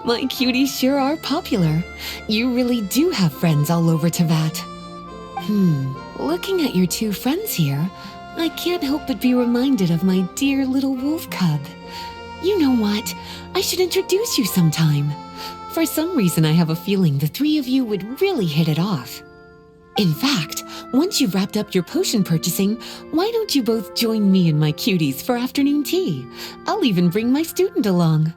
My cuties sure are popular. You really do have friends all over Teyvat. Looking at your two friends here, I can't help but be reminded of my dear little wolf cub. You know what? I should introduce you sometime. For some reason, I have a feeling the three of you would really hit it off. In fact, once you've wrapped up your potion purchasing, why don't you both join me and my cuties for afternoon tea? I'll even bring my student along.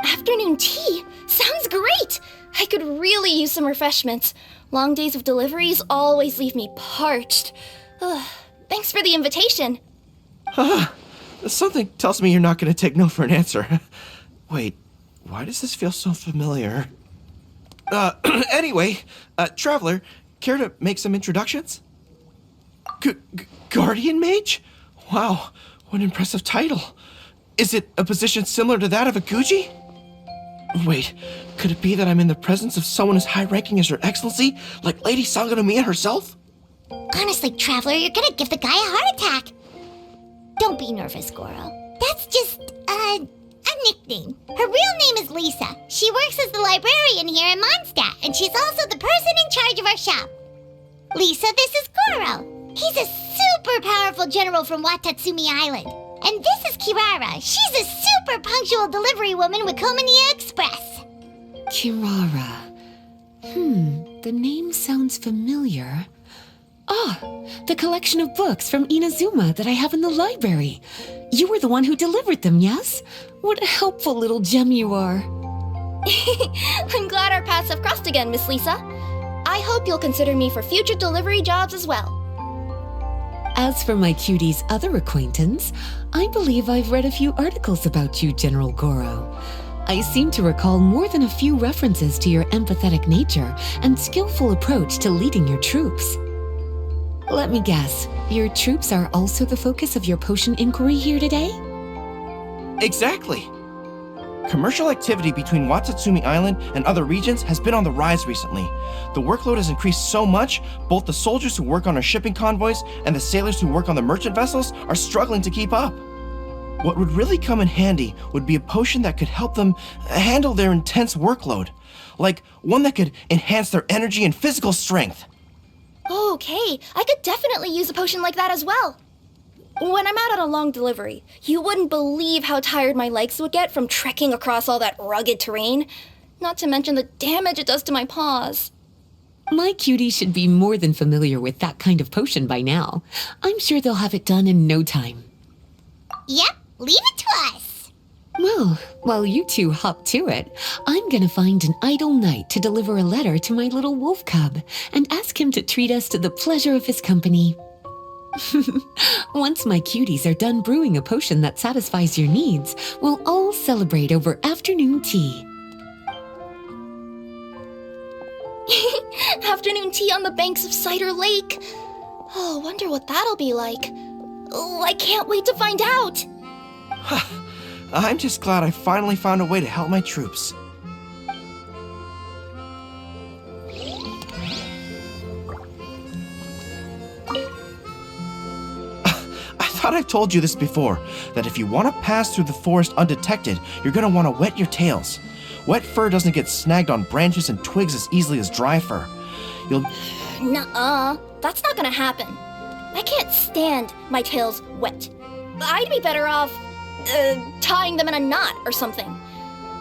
Afternoon tea? Sounds great! I could really use some refreshments. Long days of deliveries always leave me parched. Ugh, thanks for the invitation. Something tells me you're not going to take no for an answer. Wait, why does this feel so familiar? Anyway, Traveler, care to make some introductions? Guardian Mage? Wow, what an impressive title. Is it a position similar to that of a Guji? Wait, could it be that I'm in the presence of someone as high-ranking as Her Excellency, like Lady Sangonomiya herself? Honestly, Traveler, you're gonna give the guy a heart attack. Don't be nervous, Goro. That's just, a nickname. Her real name is Lisa. She works as the librarian here in Mondstadt, and she's also the person in charge of our shop. Lisa, this is Goro. He's a super powerful general from Watatsumi Island. And this is Kirara. She's a super punctual delivery woman with Komaniya Express. Kirara. The name sounds familiar. The collection of books from Inazuma that I have in the library. You were the one who delivered them, yes? What a helpful little gem you are. I'm glad our paths have crossed again, Miss Lisa. I hope you'll consider me for future delivery jobs as well. As for my cutie's other acquaintance, I believe I've read a few articles about you, General Goro. I seem to recall more than a few references to your empathetic nature and skillful approach to leading your troops. Let me guess, your troops are also the focus of your potion inquiry here today? Exactly. Commercial activity between Watatsumi Island and other regions has been on the rise recently. The workload has increased so much, both the soldiers who work on our shipping convoys and the sailors who work on the merchant vessels are struggling to keep up. What would really come in handy would be a potion that could help them handle their intense workload. Like one that could enhance their energy and physical strength. Okay, I could definitely use a potion like that as well. When I'm out on a long delivery, you wouldn't believe how tired my legs would get from trekking across all that rugged terrain. Not to mention the damage it does to my paws. My cutie should be more than familiar with that kind of potion by now. I'm sure they'll have it done in no time. Yep, leave it to us. Well, while you two hop to it, I'm gonna find an idle knight to deliver a letter to my little wolf cub and ask him to treat us to the pleasure of his company. Once my cuties are done brewing a potion that satisfies your needs, we'll all celebrate over afternoon tea. Afternoon tea on the banks of Cider Lake. Oh, wonder what that'll be like. Oh, I can't wait to find out. I'm just glad I finally found a way to help my troops. I thought I've told you this before, that if you want to pass through the forest undetected, you're going to want to wet your tails. Wet fur doesn't get snagged on branches and twigs as easily as dry fur. You'll... Nuh-uh, that's not gonna happen. I can't stand my tails wet. I'd be better off, tying them in a knot or something.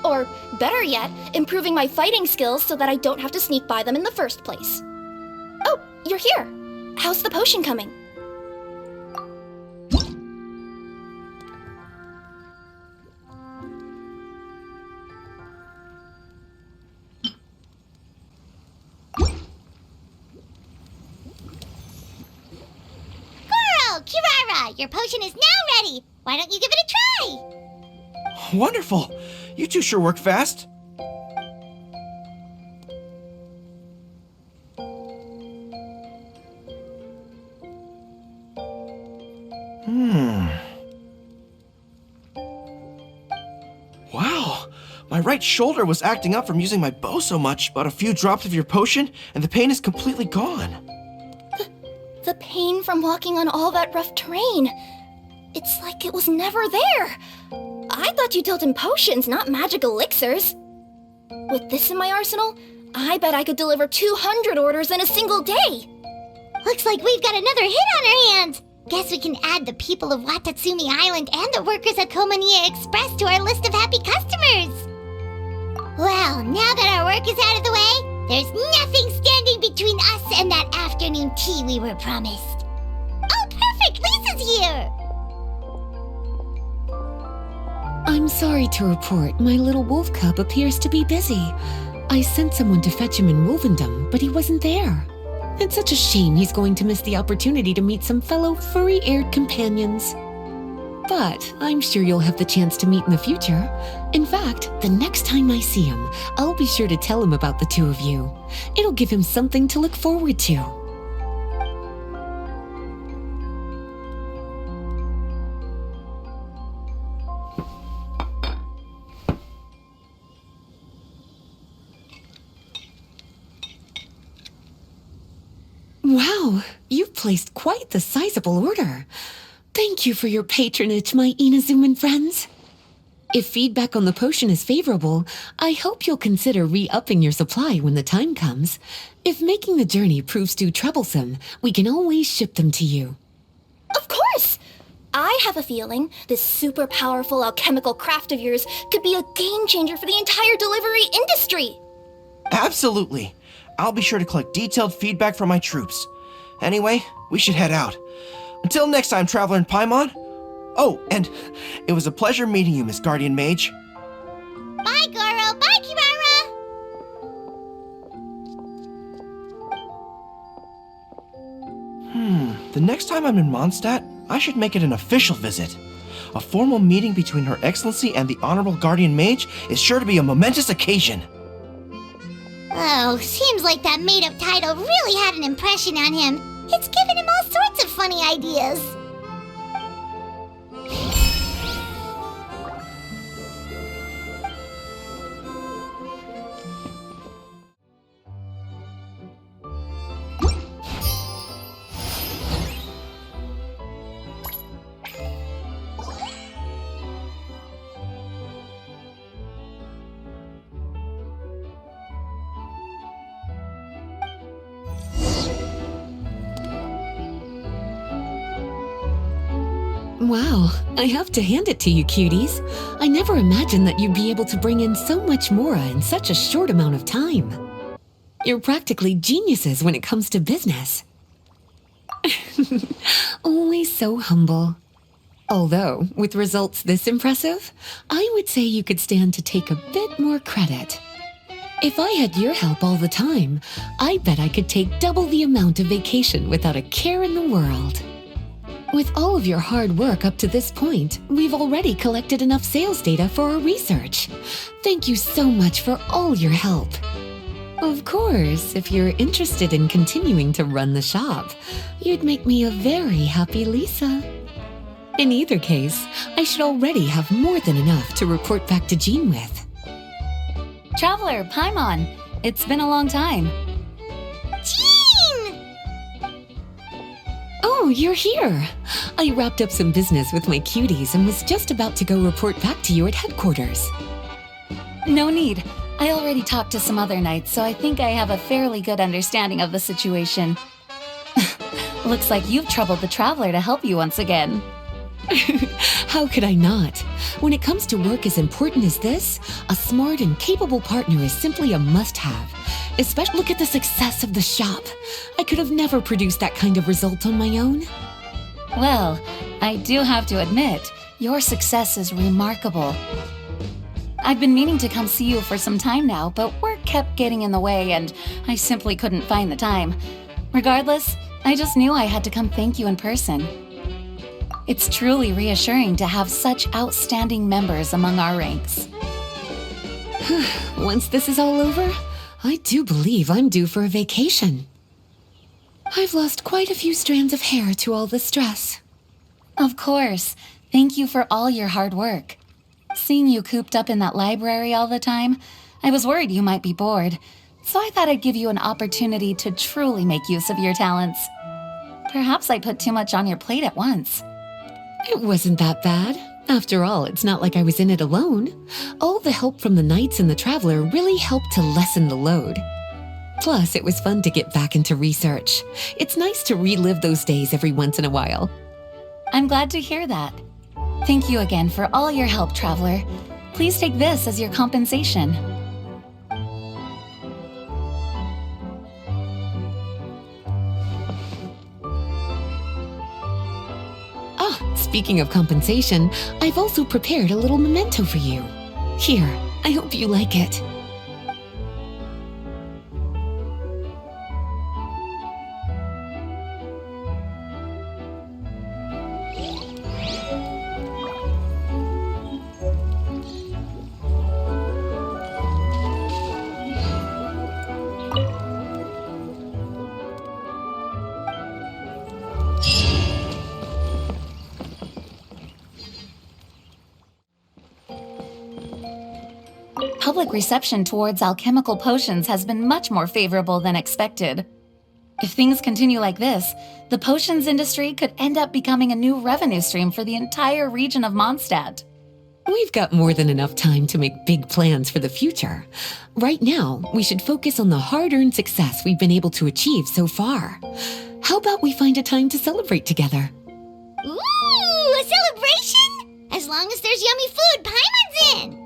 Or, better yet, improving my fighting skills so that I don't have to sneak by them in the first place. Oh, you're here. How's the potion coming? Kirara, your potion is now ready. Why don't you give it a try? Wonderful! You two sure work fast. Wow! My right shoulder was acting up from using my bow so much, but a few drops of your potion, and the pain is completely gone. The pain from walking on all that rough terrain. It's like it was never there. I thought you dealt in potions, not magic elixirs. With this in my arsenal, I bet I could deliver 200 orders in a single day. Looks like we've got another hit on our hands. Guess we can add the people of Watatsumi Island and the workers at Komaniya Express to our list of happy customers. Well, now that our work is out of the way, there's nothing standing between us and that afternoon tea we were promised. Oh, perfect! Lisa's here! I'm sorry to report, my little wolf cub appears to be busy. I sent someone to fetch him in Wolvendom, but he wasn't there. It's such a shame he's going to miss the opportunity to meet some fellow furry-haired companions. But I'm sure you'll have the chance to meet in the future. In fact, the next time I see him, I'll be sure to tell him about the two of you. It'll give him something to look forward to. Wow, you've placed quite the sizable order. Thank you for your patronage, my Inazuman friends. If feedback on the potion is favorable, I hope you'll consider re-upping your supply when the time comes. If making the journey proves too troublesome, we can always ship them to you. Of course! I have a feeling this super powerful alchemical craft of yours could be a game changer for the entire delivery industry. Absolutely. I'll be sure to collect detailed feedback from my troops. Anyway, we should head out. Until next time, Traveler in Paimon. Oh, and it was a pleasure meeting you, Miss Guardian Mage. Bye, Goro. Bye, Kirara. The next time I'm in Mondstadt, I should make it an official visit. A formal meeting between Her Excellency and the Honorable Guardian Mage is sure to be a momentous occasion. Oh, seems like that made-up title really had an impression on him. It's given him all sorts of funny ideas. Wow, I have to hand it to you, cuties. I never imagined that you'd be able to bring in so much mora in such a short amount of time. You're practically geniuses when it comes to business. Always so humble. Although, with results this impressive, I would say you could stand to take a bit more credit. If I had your help all the time, I bet I could take double the amount of vacation without a care in the world. With all of your hard work up to this point, we've already collected enough sales data for our research. Thank you so much for all your help. Of course, if you're interested in continuing to run the shop, you'd make me a very happy Lisa. In either case, I should already have more than enough to report back to Jean with. Traveler, Paimon, it's been a long time. Jean! Oh, you're here. I wrapped up some business with my cuties and was just about to go report back to you at headquarters. No need. I already talked to some other knights, so I think I have a fairly good understanding of the situation. Looks like you've troubled the Traveler to help you once again. How could I not? When it comes to work as important as this, a smart and capable partner is simply a must-have. Especially look at the success of the shop. I could have never produced that kind of result on my own. Well, I do have to admit, your success is remarkable. I've been meaning to come see you for some time now, but work kept getting in the way and I simply couldn't find the time. Regardless, I just knew I had to come thank you in person. It's truly reassuring to have such outstanding members among our ranks. Once this is all over, I do believe I'm due for a vacation. I've lost quite a few strands of hair to all the stress. Of course. Thank you for all your hard work. Seeing you cooped up in that library all the time, I was worried you might be bored, so I thought I'd give you an opportunity to truly make use of your talents. Perhaps I put too much on your plate at once. It wasn't that bad. After all, it's not like I was in it alone. All the help from the Knights and the Traveler really helped to lessen the load. Plus, it was fun to get back into research. It's nice to relive those days every once in a while. I'm glad to hear that. Thank you again for all your help, Traveler. Please take this as your compensation. Speaking of compensation, I've also prepared a little memento for you. Here, I hope you like it. Public reception towards alchemical potions has been much more favorable than expected. If things continue like this, the potions industry could end up becoming a new revenue stream for the entire region of Mondstadt. We've got more than enough time to make big plans for the future. Right now, we should focus on the hard-earned success we've been able to achieve so far. How about we find a time to celebrate together? Ooh, a celebration? As long as there's yummy food, Paimon's in!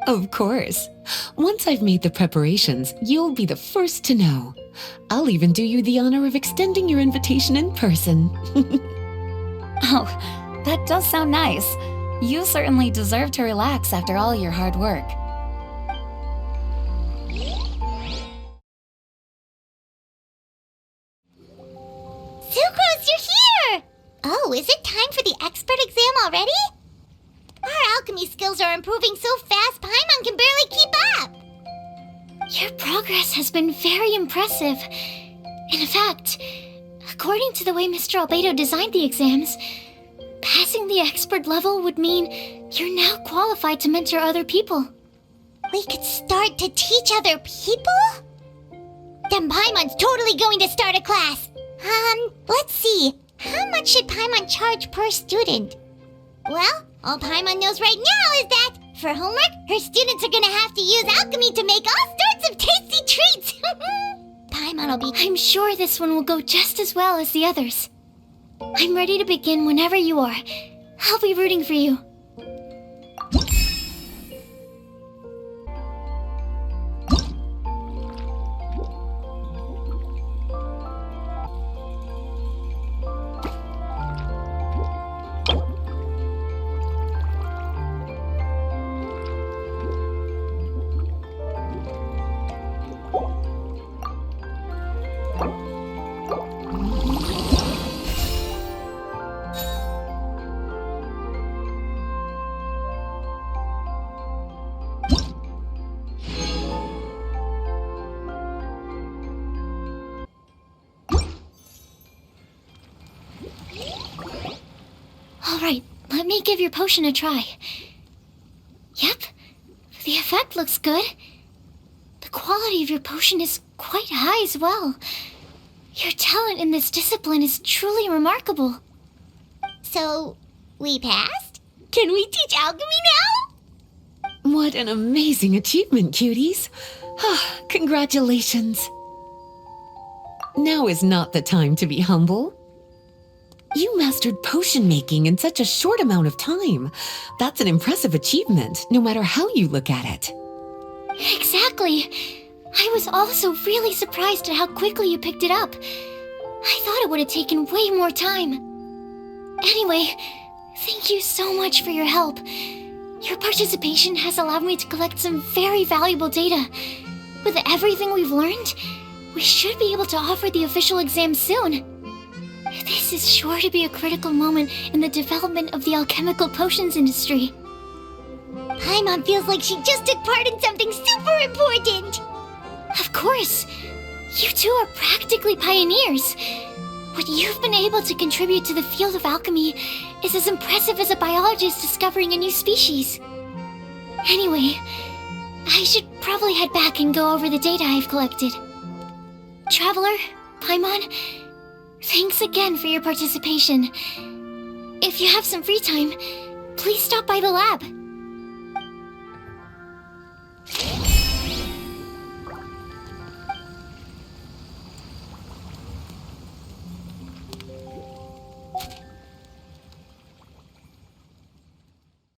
Of course. Once I've made the preparations, you'll be the first to know. I'll even do you the honor of extending your invitation in person. Oh, that does sound nice. You certainly deserve to relax after all your hard work. Sucrose, you're here! Oh, is it time for the expert exam already? Our alchemy skills are improving so fast, Paimon can barely keep up! Your progress has been very impressive. In fact, according to the way Mr. Albedo designed the exams, passing the expert level would mean you're now qualified to mentor other people. We could start to teach other people? Then Paimon's totally going to start a class! Let's see. How much should Paimon charge per student? Well, all Paimon knows right now is that, for homework, her students are gonna have to use alchemy to make all sorts of tasty treats! Paimon will be... I'm sure this one will go just as well as the others. I'm ready to begin whenever you are. I'll be rooting for you. Alright, let me give your potion a try. Yep, the effect looks good. The quality of your potion is quite high as well. Your talent in this discipline is truly remarkable. So, we passed? Can we teach alchemy now? What an amazing achievement, cuties. Congratulations. Now is not the time to be humble. You mastered potion making in such a short amount of time. That's an impressive achievement, no matter how you look at it. Exactly. I was also really surprised at how quickly you picked it up. I thought it would have taken way more time. Anyway, thank you so much for your help. Your participation has allowed me to collect some very valuable data. With everything we've learned, we should be able to offer the official exam soon. This is sure to be a critical moment in the development of the alchemical potions industry. Paimon feels like she just took part in something super important! Of course! You two are practically pioneers! What you've been able to contribute to the field of alchemy is as impressive as a biologist discovering a new species. Anyway, I should probably head back and go over the data I've collected. Traveler, Paimon, thanks again for your participation. If you have some free time, please stop by the lab.